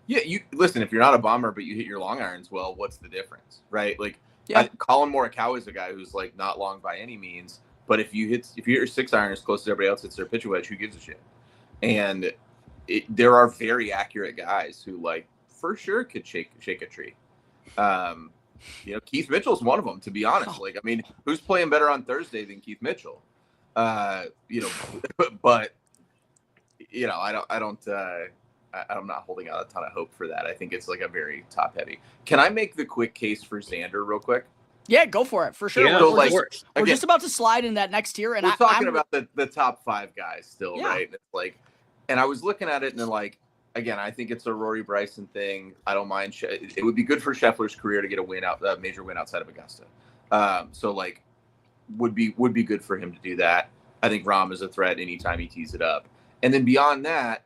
Yeah, you listen, if you're not a bomber but you hit your long irons well, what's the difference, right? Like, yeah. Colin Morikawa is a guy who's like not long by any means, but if you hit your 6 iron as close as everybody else hits their pitch wedge, who gives a shit? And there are very accurate guys who, like, for sure could shake a tree. Keith Mitchell's one of them, to be honest. Like, I mean, who's playing better on Thursday than Keith Mitchell? But I'm not holding out a ton of hope for that. I think it's like a very top heavy. Can I make the quick case for Xander real quick? Yeah, go for it, for sure. Yeah, we're just about to slide in that next tier. And we're talking about the top 5 guys still, yeah. right? It's like, and I was looking at it and then, like, again, I think it's a Rory Bryson thing. I don't mind. It would be good for Scheffler's career to get a major win outside of Augusta. So like, would be good for him to do that. I think Rahm is a threat anytime he tees it up. And then beyond that,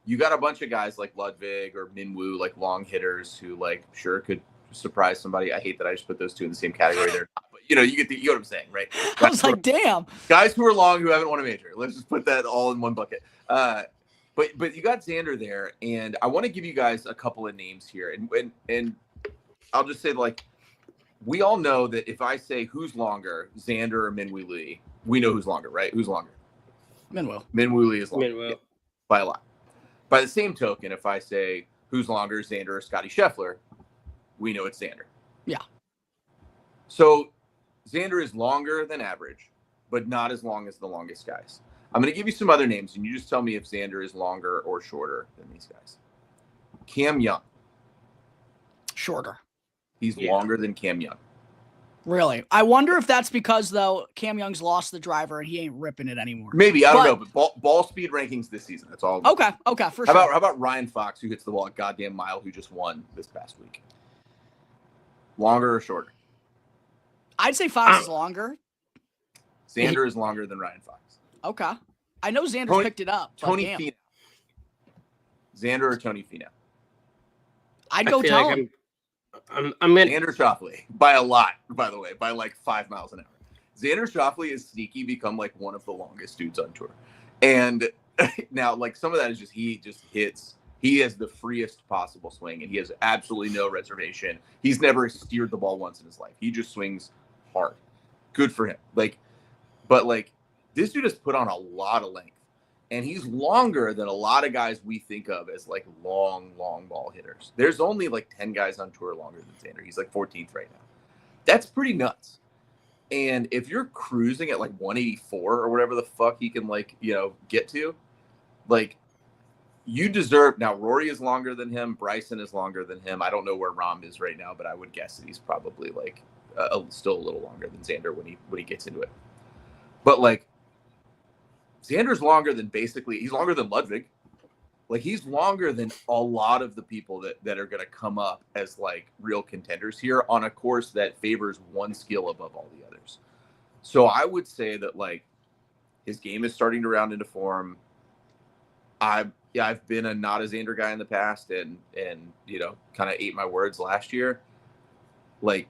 you got a bunch of guys like Ludwig or Minwoo, like long hitters who like sure could surprise somebody. I hate that I just put those two in the same category. They're not, but you know what I'm saying, right? I was like, damn. Guys who are long who haven't won a major. Let's just put that all in one bucket. But you got Xander there, and I want to give you guys a couple of names here, and I'll just say, like, we all know that if I say who's longer, Xander or Minwoo Lee, we know who's longer, right? Who's longer? Minwoo Lee is longer. Yeah, by a lot. By the same token, if I say who's longer, Xander or Scottie Scheffler, we know it's Xander. Yeah. So Xander is longer than average, but not as long as the longest guys. I'm going to give you some other names, and you just tell me if Xander is longer or shorter than these guys. Cam Young. Shorter. He's longer than Cam Young. Really? I wonder if that's because, though, Cam Young's lost the driver and he ain't ripping it anymore. Maybe. I don't know, but ball speed rankings this season. That's all. Okay, for sure. How about Ryan Fox, who hits the ball a goddamn mile, who just won this past week? Longer or shorter? I'd say Fox is longer. Xander is longer than Ryan Fox. Okay. I know Xander's picked it up. Tony Finau. Xander or Tony Finau? I'd go Tony. Like I'm in Xander Schauffele by a lot, by the way, by like 5 miles an hour. Xander Schauffele is sneaky become like one of the longest dudes on tour. And now, like, some of that is just he just hits. He has the freest possible swing, and he has absolutely no reservation. He's never steered the ball once in his life. He just swings hard. Good for him. But this dude has put on a lot of length. And he's longer than a lot of guys we think of as like long ball hitters. There's only like 10 guys on tour longer than Xander. He's like 14th right now. That's pretty nuts. And if you're cruising at like 184 or whatever the fuck he can like, get to, like you deserve. Now Rory is longer than him. Bryson is longer than him. I don't know where Rahm is right now, but I would guess that he's probably like still a little longer than Xander when he gets into it. But like, Xander's longer than he's longer than Ludwig. Like he's longer than a lot of the people that are going to come up as like real contenders here on a course that favors one skill above all the others. So I would say that like his game is starting to round into form. I've been a not a Xander guy in the past and kind of ate my words last year. Like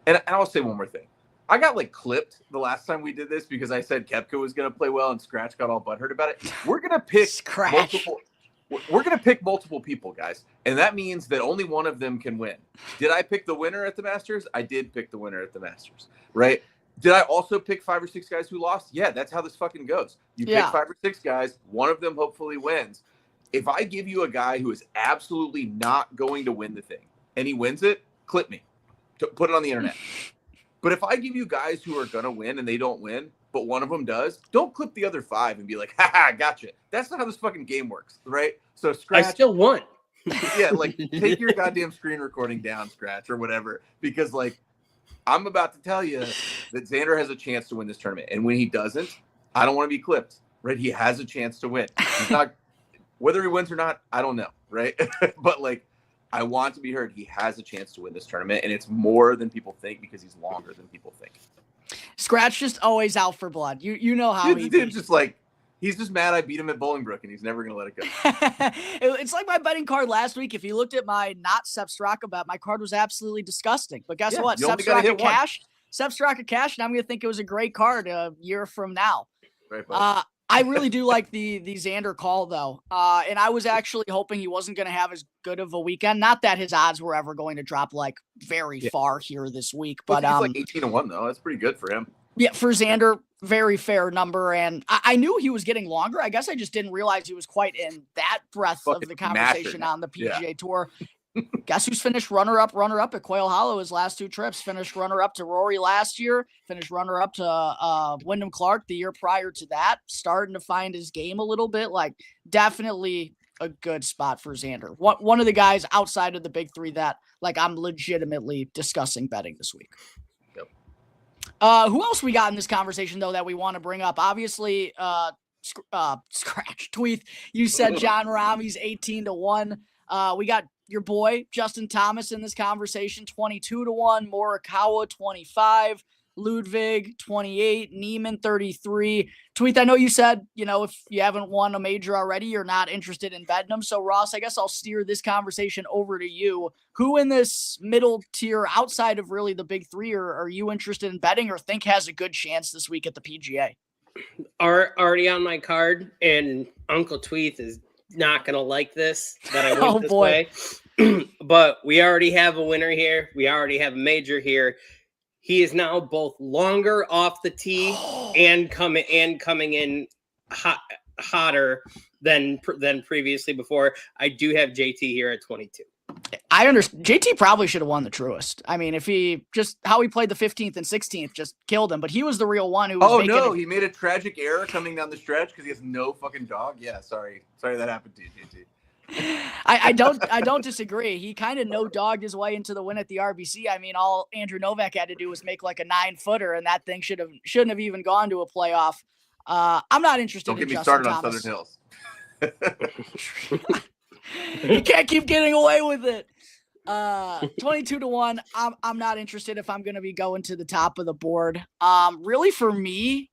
and I'll say one more thing. I got like clipped the last time we did this because I said Koepka was going to play well and Scratch got all butthurt about it. We're going to pick multiple people, guys. And that means that only one of them can win. Did I pick the winner at the Masters? I did pick the winner at the Masters, right? Did I also pick 5 or 6 guys who lost? Yeah, that's how this fucking goes. You pick 5 or 6 guys, one of them hopefully wins. If I give you a guy who is absolutely not going to win the thing and he wins it, clip me. Put it on the internet. But if I give you guys who are going to win and they don't win, but one of them does, don't clip the other 5 and be like, haha, gotcha. That's not how this fucking game works, right? So Scratch. I still won. Yeah, like take your goddamn screen recording down, Scratch, or whatever. Because like, I'm about to tell you that Xander has a chance to win this tournament. And when he doesn't, I don't want to be clipped, right? He has a chance to win. He's not, whether he wins or not, I don't know, right? But like, I want to be heard. He has a chance to win this tournament, and it's more than people think because he's longer than people think. Scratch just always out for blood. You know how dude just like he's just mad I beat him at Bolingbrook, and he's never gonna let it go. It's like my betting card last week. If you looked at my not Sepp Straka bet, my card was absolutely disgusting. But guess what? Sepp Straka cash, and I'm gonna think it was a great card a year from now. Right, buddy. I really do like the Xander call though. And I was actually hoping he wasn't going to have as good of a weekend. Not that his odds were ever going to drop like very far here this week, but he's like 18-1 though. That's pretty good for him. Yeah, for Xander, very fair number. And I knew he was getting longer. I guess I just didn't realize he was quite in that breadth of the conversation on the PGA Tour. Guess who's finished runner-up at Quail Hollow his last 2 trips? Finished runner-up to Rory last year. Finished runner-up to Wyndham Clark the year prior to that. Starting to find his game a little bit. Like, definitely a good spot for Xander. One of the guys outside of the big 3 that, like, I'm legitimately discussing betting this week. Yep. Who else we got in this conversation, though, that we want to bring up? Obviously, Scratch. Tweeth, you said John Rahm's 18-1. We got your boy Justin Thomas in this conversation, 22-1, Morikawa 25, Ludwig 28, Neiman 33. Tweeth, I know you said, if you haven't won a major already, you're not interested in betting them. So Ross, I guess I'll steer this conversation over to you. Who in this middle tier outside of really the big 3 are you interested in betting or think has a good chance this week at the PGA? Already on my card, and Uncle Tweeth is not going to like this, that I went this way. But we already have a winner here. We already have a major here. He is now both longer off the tee and coming in hotter than previously before. I do have JT here at 22. I understand. JT probably should have won the Truist. I mean, if he just how he played the 15th and 16th just killed him, but he was the real one who was he made a tragic error coming down the stretch because he has no fucking dog. Yeah, sorry that happened to you, JT. I don't disagree. He kind of no-dogged his way into the win at the RBC. I mean, all Andrew Novak had to do was make like a 9-footer, and that thing shouldn't have even gone to a playoff. I'm not interested. Don't in get me Justin started Thomas. on Southern Hills. You can't keep getting away with it. 22-1. I'm not interested if I'm going to be going to the top of the board. Really for me,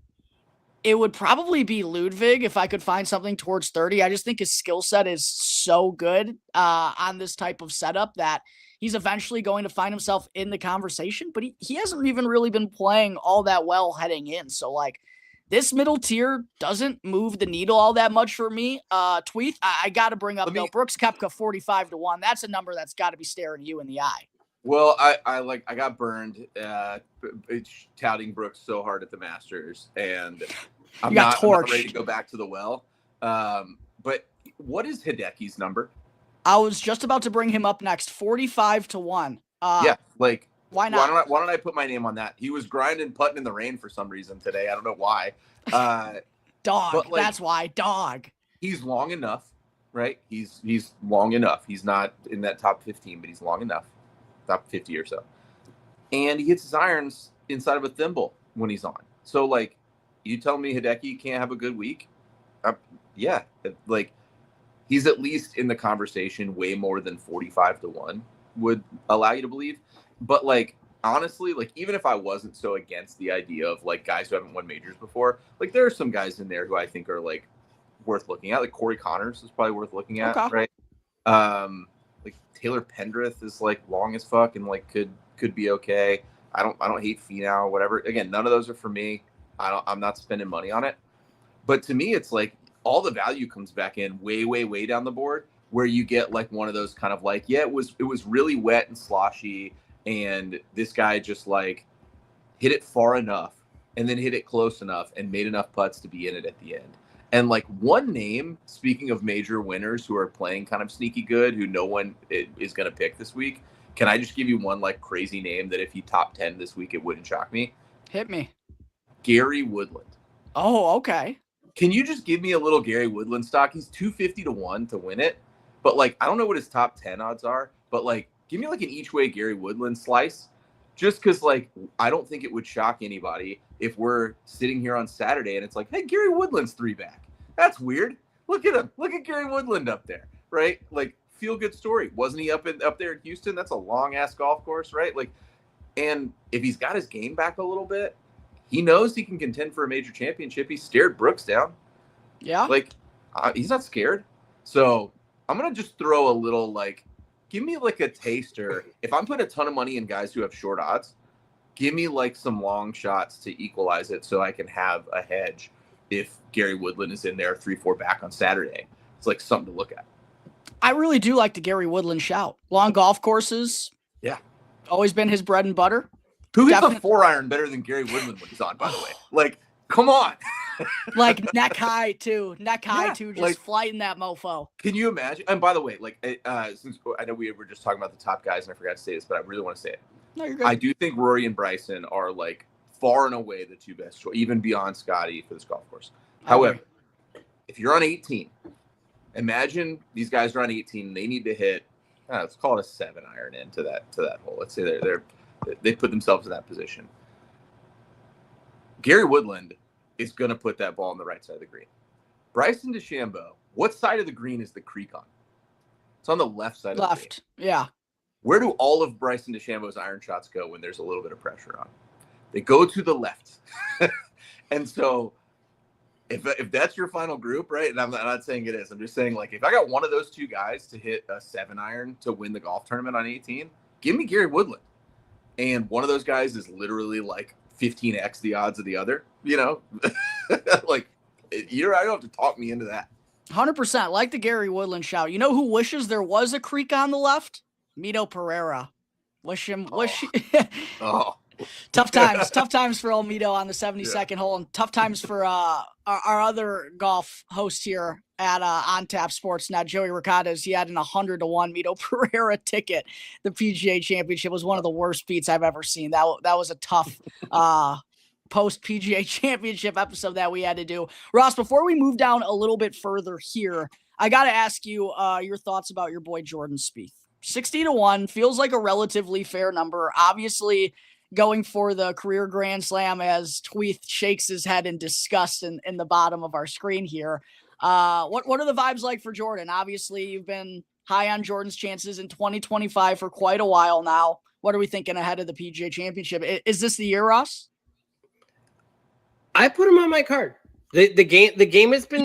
it would probably be Ludwig if I could find something towards 30. I just think his skill set is so good on this type of setup that he's eventually going to find himself in the conversation, but he hasn't even really been playing all that well heading in. So like this middle tier doesn't move the needle all that much for me. Tweeth, I got to bring up though, Brooks Koepka 45-1. That's a number that's got to be staring you in the eye. Well, I got burned touting Brooks so hard at the Masters, and I'm not ready to go back to the well. But what is Hideki's number? I was just about to bring him up next. 45-1. Yeah, like why not? Why don't I put my name on that? He was grinding, putting in the rain for some reason today. I don't know why. Dog. But, like, that's why. Dog. He's long enough, right? He's long enough. He's not in that top 15, but he's long enough, top 50 or so. And he hits his irons inside of a thimble when he's on. So, like, you tell me Hideki can't have a good week? Yeah, like, he's at least in the conversation way more than 45-1 would allow you to believe. But, like, honestly, like, even if I wasn't so against the idea of, like, guys who haven't won majors before, like, there are some guys in there who I think are, like, worth looking at. Like, Corey Connors is probably worth looking at, right? Like, Taylor Pendrith is, like, long as fuck and, like, could be okay. I don't hate Finau, whatever. Again, none of those are for me. I'm not spending money on it. But to me, it's like all the value comes back in way down the board, where you get like one of those kind of like, yeah, it was really wet and sloshy, and this guy just like hit it far enough and then hit it close enough and made enough putts to be in it at the end. And like one name, speaking of major winners who are playing kind of sneaky good, who no one is going to pick this week, can I just give you one like crazy name that if he top 10 this week, it wouldn't shock me? Hit me. Gary Woodland. Oh, okay. Can you just give me a little Gary Woodland stock? He's 250-1 to win it. But, like, I don't know what his top 10 odds are. But, like, give me, like, an each-way Gary Woodland slice. Just because, like, I don't think it would shock anybody if we're sitting here on Saturday and it's like, hey, Gary Woodland's 3-back. That's weird. Look at him. Look at Gary Woodland up there, right? Like, feel-good story. Wasn't he up there in Houston? That's a long-ass golf course, right? Like, and if he's got his game back a little bit, he knows he can contend for a major championship. He stared Brooks down. Yeah. Like, he's not scared. So I'm going to just throw a little, like, give me, like, a taster. If I'm putting a ton of money in guys who have short odds, give me, like, some long shots to equalize it so I can have a hedge if Gary Woodland is in there 3-4 back on Saturday. It's, like, something to look at. I really do like the Gary Woodland shout. Long golf courses. Yeah. Always been his bread and butter. Who hits a 4-iron better than Gary Woodland when he's on, by the way? Like, come on. Like, neck high, too. Just like, flighting that mofo. Can you imagine? And by the way, like, since I know we were just talking about the top guys, and I forgot to say this, but I really want to say it. No, you're good. I do think Rory and Bryson are, like, far and away the two best, even beyond Scottie for this golf course. However, if you're on 18, imagine these guys are on 18, and they need to hit, let's call it a 7-iron into that hole. Let's say they put themselves in that position. Gary Woodland is going to put that ball on the right side of the green. Bryson DeChambeau, what side of the green is the creek on? It's on the left side of the green. Left, yeah. Where do all of Bryson DeChambeau's iron shots go when there's a little bit of pressure on? They go to the left. And so if that's your final group, right, and I'm not saying it is. I'm just saying, like, if I got one of those two guys to hit a 7-iron to win the golf tournament on 18, give me Gary Woodland. And one of those guys is literally like 15x the odds of the other, you know? Like, I don't have to talk me into that. 100%. Like the Gary Woodland shout. You know who wishes there was a creek on the left? Mito Pereira. Tough times for old Mito on the 72nd hole, and tough times for our other golf host here at On Tap Sports. Now, Joey Riccata's, he had an 100-1 Mito Pereira ticket. The PGA Championship was one of the worst beats I've ever seen. That was a tough post PGA Championship episode that we had to do. Ross, before we move down a little bit further here, I got to ask you your thoughts about your boy Jordan Spieth. 60-1 feels like a relatively fair number. Obviously, going for the career Grand Slam as Tweeth shakes his head in disgust in the bottom of our screen here. What are the vibes like for Jordan? Obviously, you've been high on Jordan's chances in 2025 for quite a while now. What are we thinking ahead of the PGA Championship? Is this the year, Ross? I put him on my card. The game has been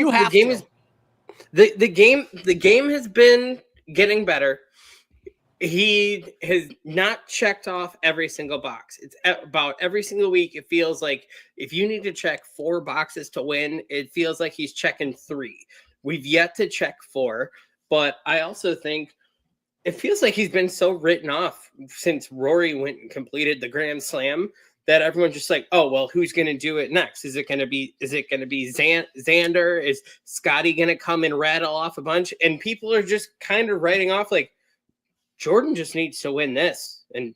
the game has been getting better. He has not checked off every single box. It's about every single week. It feels like if you need to check 4 boxes to win, it feels like he's checking 3. We've yet to check 4, but I also think it feels like he's been so written off since Rory went and completed the Grand Slam that everyone's just like, oh, well, who's going to do it next? Is it going to be Xander? Is Scottie going to come and rattle off a bunch? And people are just kind of writing off like, Jordan just needs to win this. And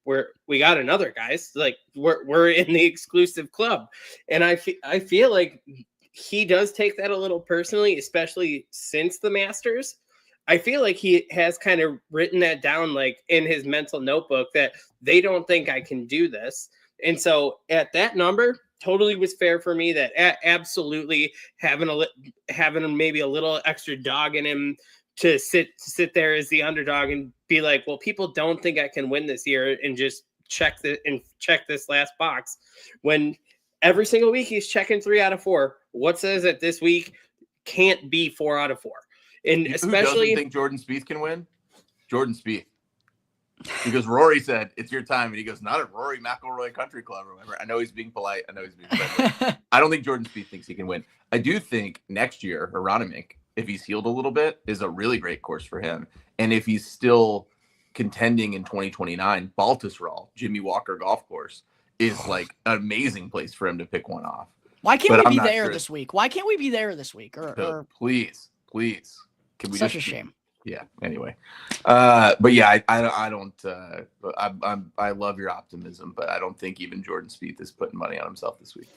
we got another, guys. Like we're in the exclusive club. And I feel like he does take that a little personally, especially since the Masters. I feel like he has kind of written that down, like in his mental notebook, that they don't think I can do this. And so at that number, totally was fair for me. That absolutely having maybe a little extra dog in him to sit there as the underdog and be like, well, people don't think I can win this year, and just check this last box. When every single week he's checking 3 out of 4. What says that this week can't be 4 out of 4? And especially, who doesn't think Jordan Spieth can win? Jordan Spieth. Because Rory said, it's your time. And he goes, not at Rory McIlroy Country Club or whatever. I know he's being polite. I know he's being friendly. I don't think Jordan Spieth thinks he can win. I do think next year, Aronimink, if he's healed a little bit, is a really great course for him. And if he's still contending in 2029, Baltusrol, Jimmy Walker Golf Course, is like an amazing place for him to pick one off. Why can't we be there this week? Why can't we be there this week? Or please. Can we such a shame. Yeah. Anyway, but yeah, I don't. I love your optimism, but I don't think even Jordan Spieth is putting money on himself this week.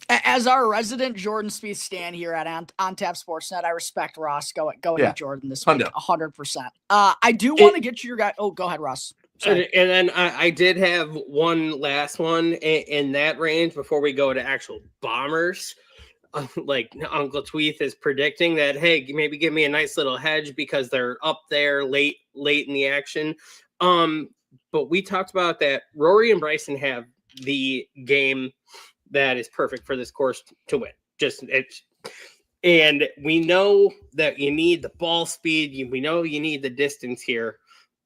As our resident Jordan Spieth stan here at On Tap Sportsnet, I respect Ross going with Jordan this week, 100%. I do want to get to your guy. Oh, go ahead, Ross. Sorry. And then I did have one last one in that range before we go to actual bombers. Like Uncle Tweeth is predicting that, hey, maybe give me a nice little hedge because they're up there late in the action. But we talked about that Rory and Bryson have the game that is perfect for this course to win. And we know that you need the ball speed. We know you need the distance here.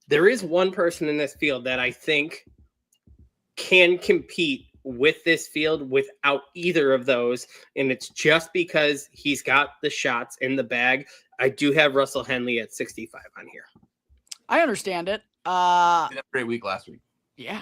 There is one person in this field that I think can compete with this field without either of those, and it's just because he's got the shots in the bag. I do have Russell Henley at 65 on here. I understand it. He had a great week last week. Yeah,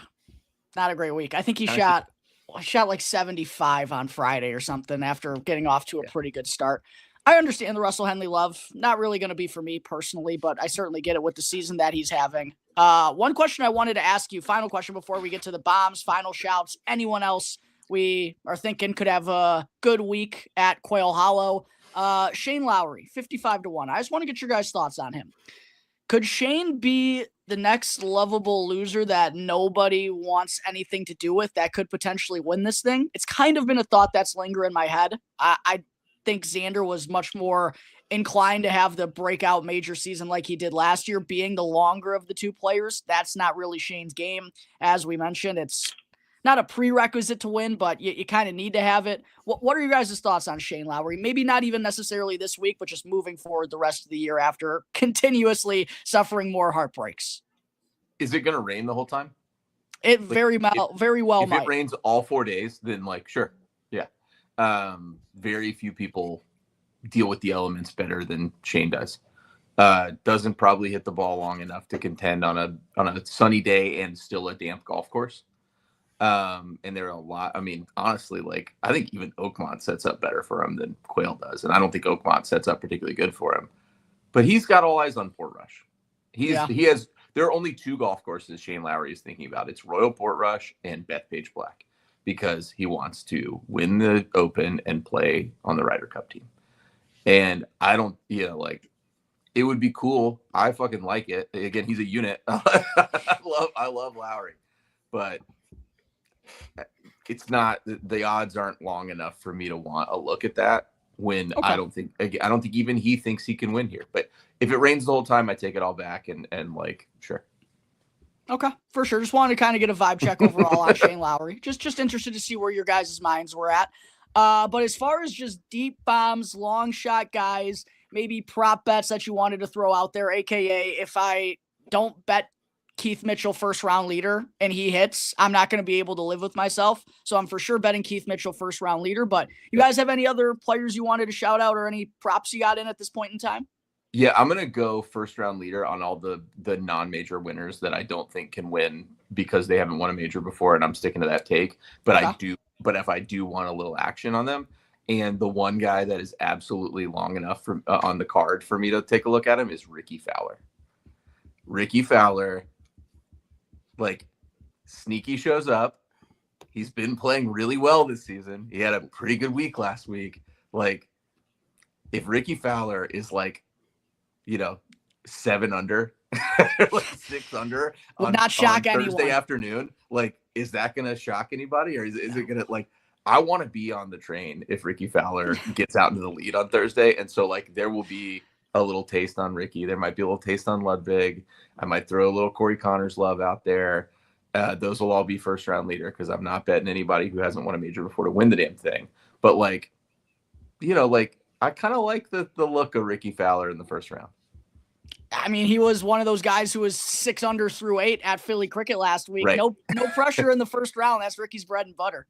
not a great week. I think he shot like 75 on Friday or something after getting off to a pretty good start. I understand the Russell Henley love. Not really going to be for me personally, but I certainly get it with the season that he's having. One question I wanted to ask you, final question before we get to the bombs, final shouts. Anyone else we are thinking could have a good week at Quail Hollow? Shane Lowry, 55-1. I just want to get your guys' thoughts on him. Could Shane be the next lovable loser that nobody wants anything to do with that could potentially win this thing? It's kind of been a thought that's lingering in my head. I think Xander was much more inclined to have the breakout major season like he did last year, being the longer of the two players. That's not really Shane's game. As we mentioned, it's not a prerequisite to win, but you kind of need to have it. What are your guys' thoughts on Shane Lowry? Maybe not even necessarily this week, but just moving forward the rest of the year after continuously suffering more heartbreaks. Is it going to rain the whole time? It very well if might. It rains all 4 days, then sure. Yeah. Very few people deal with the elements better than Shane does. Doesn't probably hit the ball long enough to contend on a sunny day and still a damp golf course. And there are a lot. I mean, honestly, I think even Oakmont sets up better for him than Quail does, and I don't think Oakmont sets up particularly good for him. But he's got all eyes on Portrush. He has. There are only 2 golf courses Shane Lowry is thinking about. It's Royal Portrush and Bethpage Black, because he wants to win the Open and play on the Ryder Cup team. And I don't, it would be cool. I fucking like it. Again, he's a unit. I love Lowry, but it's not, the odds aren't long enough for me to want a look at that when I don't think even he thinks he can win here. But if it rains the whole time, I take it all back and sure. Okay, for sure. Just wanted to kind of get a vibe check overall on Shane Lowry. Just interested to see where your guys' minds were at. But as far as just deep bombs, long shot guys, maybe prop bets that you wanted to throw out there, AKA if I don't bet Tweeth Mitchell first round leader and he hits, I'm not going to be able to live with myself. So I'm for sure betting Tweeth Mitchell first round leader. But you guys have any other players you wanted to shout out or any props you got in at this point in time? Yeah, I'm gonna go first round leader on all the non-major winners that I don't think can win because they haven't won a major before, and I'm sticking to that take. But if I do want a little action on them, and the one guy that is absolutely long enough for on the card for me to take a look at him is Ricky Fowler. Ricky Fowler, like, sneaky shows up. He's been playing really well this season. He had a pretty good week last week. Like, if Ricky Fowler is like, 7 under, like 6 under would not shock on Thursday anyone. afternoon, like, is that going to shock anybody? Or is it going to, like, I want to be on the train if Ricky Fowler gets out into the lead on Thursday. And so, like, there will be a little taste on Ricky. There might be a little taste on Ludwig. I might throw a little Corey Connors love out there. Those will all be first round leader because I'm not betting anybody who hasn't won a major before to win the damn thing. But, like, I kind of like the look of Ricky Fowler in the first round. I mean, he was one of those guys who was 6 under through 8 at Philly Cricket last week. Right. No pressure in the first round. That's Ricky's bread and butter.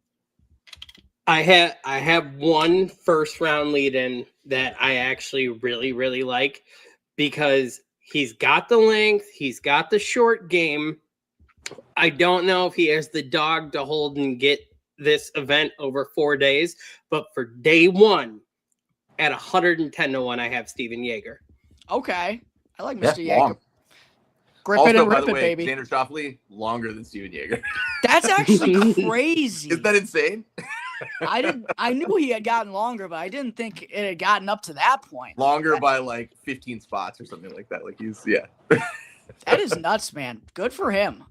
I have one first round lead in that I actually really, really like because he's got the length, he's got the short game. I don't know if he has the dog to hold and get this event over 4 days, but for day one at 110-1, I have Steven Yeager. Okay. I like Mr. Yeah, Yeager. Grip also, it and by rip the it, way, baby. Xander Schauffele, longer than Steven Yeager. That's actually crazy. Isn't that insane? I knew he had gotten longer, but I didn't think it had gotten up to that point. Longer by like 15 spots or something like that. Like That is nuts, man. Good for him.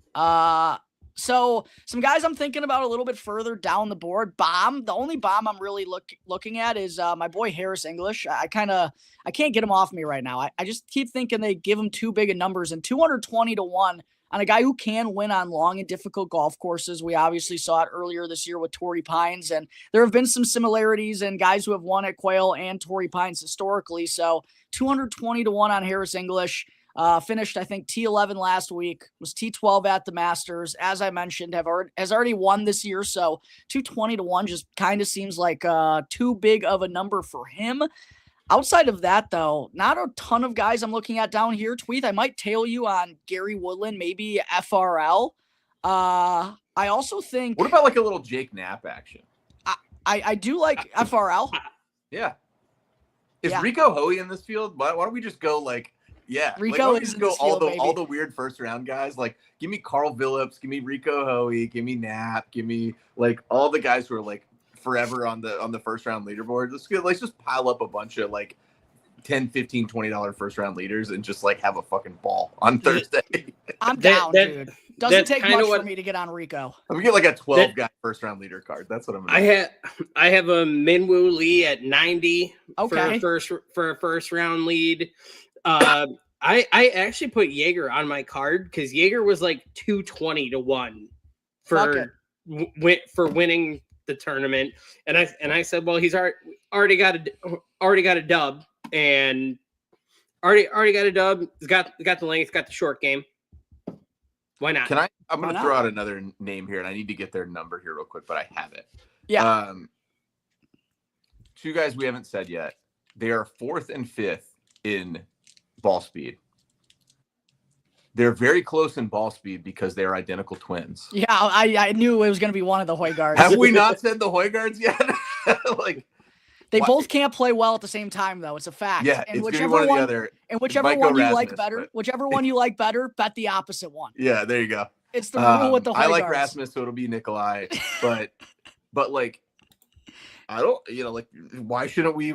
So some guys I'm thinking about a little bit further down the board. The only bomb I'm really looking at is my boy Harris English. I can't get him off me right now. I just keep thinking they give him too big of numbers, and 220-1 on a guy who can win on long and difficult golf courses. We obviously saw it earlier this year with Torrey Pines, and there have been some similarities in guys who have won at Quail and Torrey Pines historically. So 220-1 on Harris English. Finished, I think, T11 last week, was T12 at the Masters. As I mentioned, has already won this year, so 220-1 just kind of seems like too big of a number for him. Outside of that, though, not a ton of guys I'm looking at down here. Tweeth, I might tail you on Gary Woodland, maybe FRL. I also think... What about like a little Jake Knapp action? I do like FRL. Yeah. Is Rico Hoey in this field? Why don't we just go like... Yeah, Rico like, is just go field, all the weird first round guys. Like, give me Carl Phillips, give me Rico Hoey, give me Knapp, give me like all the guys who are like forever on the first round leaderboard. Let's just pile up a bunch of like $10, $15, $20 first round leaders and just like have a fucking ball on Thursday. I'm down, dude. Doesn't take much for me to get on Rico. I'm gonna get like a 12 guy first round leader card. That's what I'm gonna do. I have a Minwoo Lee at 90 okay. for a first round lead. I actually put Yeager on my card because Yeager was like 220-1 for winning the tournament, and I said, well, he's already got a dub, and already got a dub. He's got the length, got the short game. Why not? I'm going to throw out another name here, and I need to get their number here real quick, but I have it. Yeah. 2 guys we haven't said yet. They are 4th and 5th in ball speed. They're very close in ball speed because they're identical twins. Yeah, I knew it was going to be one of the Hoygaards. Have we not said the Hoygaards yet? Like, they both can't play well at the same time, though. It's a fact. Yeah, and it's whichever one or one, the other. And whichever one you like better, but... whichever one you like better, bet the opposite one. Yeah, there you go. It's the rule with the Hoygaards. I like Rasmus, so it'll be Nikolai. But like, I don't, like, why shouldn't we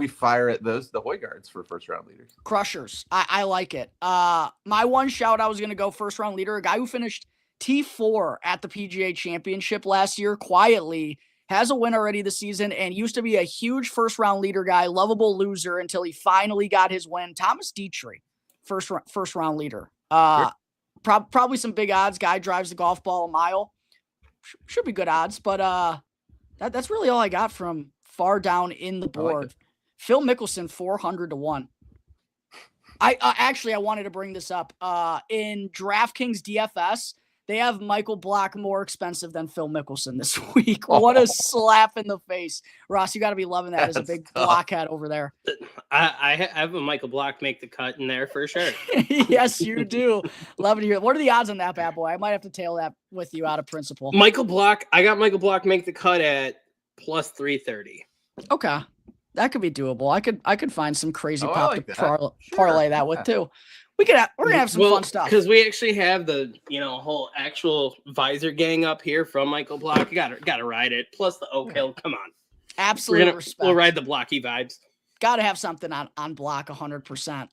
fire at the Hoygaards for first round leaders? Crushers. I like it. My one shout, I was going to go first round leader, a guy who finished T4 at the PGA Championship last year quietly, has a win already this season, and used to be a huge first round leader guy, lovable loser until he finally got his win. Thomas Dietrich, first round leader. Sure. Probably some big odds. Guy drives the golf ball a mile. Should be good odds, but that's really all I got from far down in the board. Like Phil Mickelson, 400-1. I wanted to bring this up. In DraftKings DFS, They have Michael Block more expensive than Phil Mickelson this week. What a slap in the face. Ross, you got to be loving that as a big blockhead over there. I have a Michael Block make the cut in there for sure. Yes, you do. Love to hear it. What are the odds on that, bad boy? I might have to tail that with you out of principle. Michael Block, I got Michael Block make the cut at plus 330. Okay. That could be doable. I could find some crazy pop like to parlay that with too. We're gonna have some fun stuff because we actually have the whole actual visor gang up here from Michael Block. You gotta ride it. Plus the Oak Hill. Come on, absolute respect. We'll ride the Blocky vibes. Got to have something on Block 100%.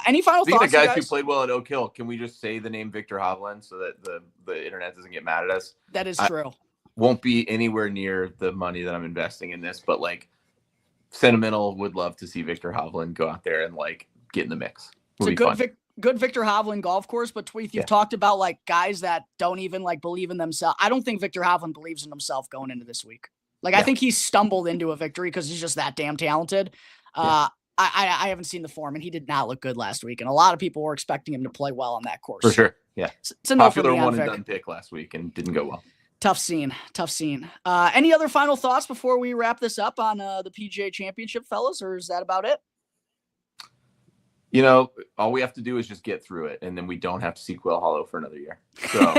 Any final Speaking thoughts, of guys who played well at Oak Hill, can we just say the name Victor Hovland so that the internet doesn't get mad at us? That is true. Won't be anywhere near the money that I'm investing in this, but like sentimental would love to see Victor Hovland go out there and like get in the mix. It's a good Victor Hovland golf course, but Tweeth, you've talked about like guys that don't even like believe in themselves. I don't think Victor Hovland believes in himself going into this week. Like I think he stumbled into a victory because he's just that damn talented. I haven't seen the form, and he did not look good last week. And a lot of people were expecting him to play well on that course. For sure. Yeah. It's a popular one and done pick last week and didn't go well. Tough scene. Any other final thoughts before we wrap this up on the PGA Championship, fellas, or is that about it? All we have to do is just get through it, and then we don't have to see Quail Hollow for another year. So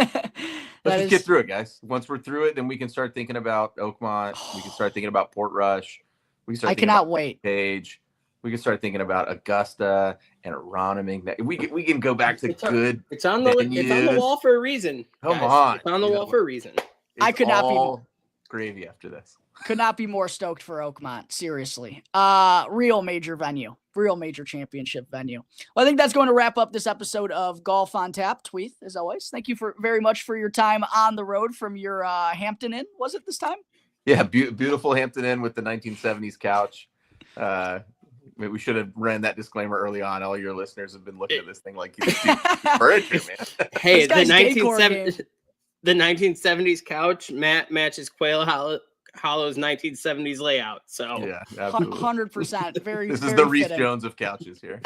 let's just get through it, guys. Once we're through it, then we can start thinking about Oakmont. We can start thinking about Portrush. We can start. I cannot wait. Page. We can start thinking about Augusta and Aronimink. We can go back to good. It's on the wall for a reason. Come on, it's on the wall for a reason. I could not be gravy after this. Could not be more stoked for Oakmont. Seriously. Real major venue. Real major championship venue. Well, I think that's going to wrap up this episode of Golf on Tap. Tweeth, as always, thank you very much for your time on the road from your Hampton Inn. Was it this time? Yeah, beautiful Hampton Inn with the 1970s couch. We should have ran that disclaimer early on. All your listeners have been looking at this thing like you furniture, man. Hey, the 1970s couch matches Quail Hollow's 1970s layout. So yeah, 100%. This is the Reese Jones of couches here.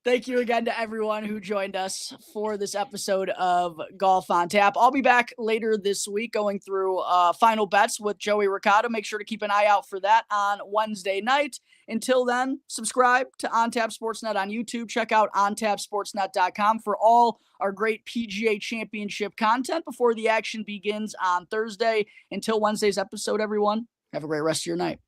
Thank you again to everyone who joined us for this episode of Golf on Tap. I'll be back later this week going through final bets with Joey Riccata. Make sure to keep an eye out for that on Wednesday night. Until then, subscribe to On Tap Sportsnet on YouTube. Check out ontapsportsnet.com for all our great PGA Championship content before the action begins on Thursday. Until Wednesday's episode, everyone, have a great rest of your night.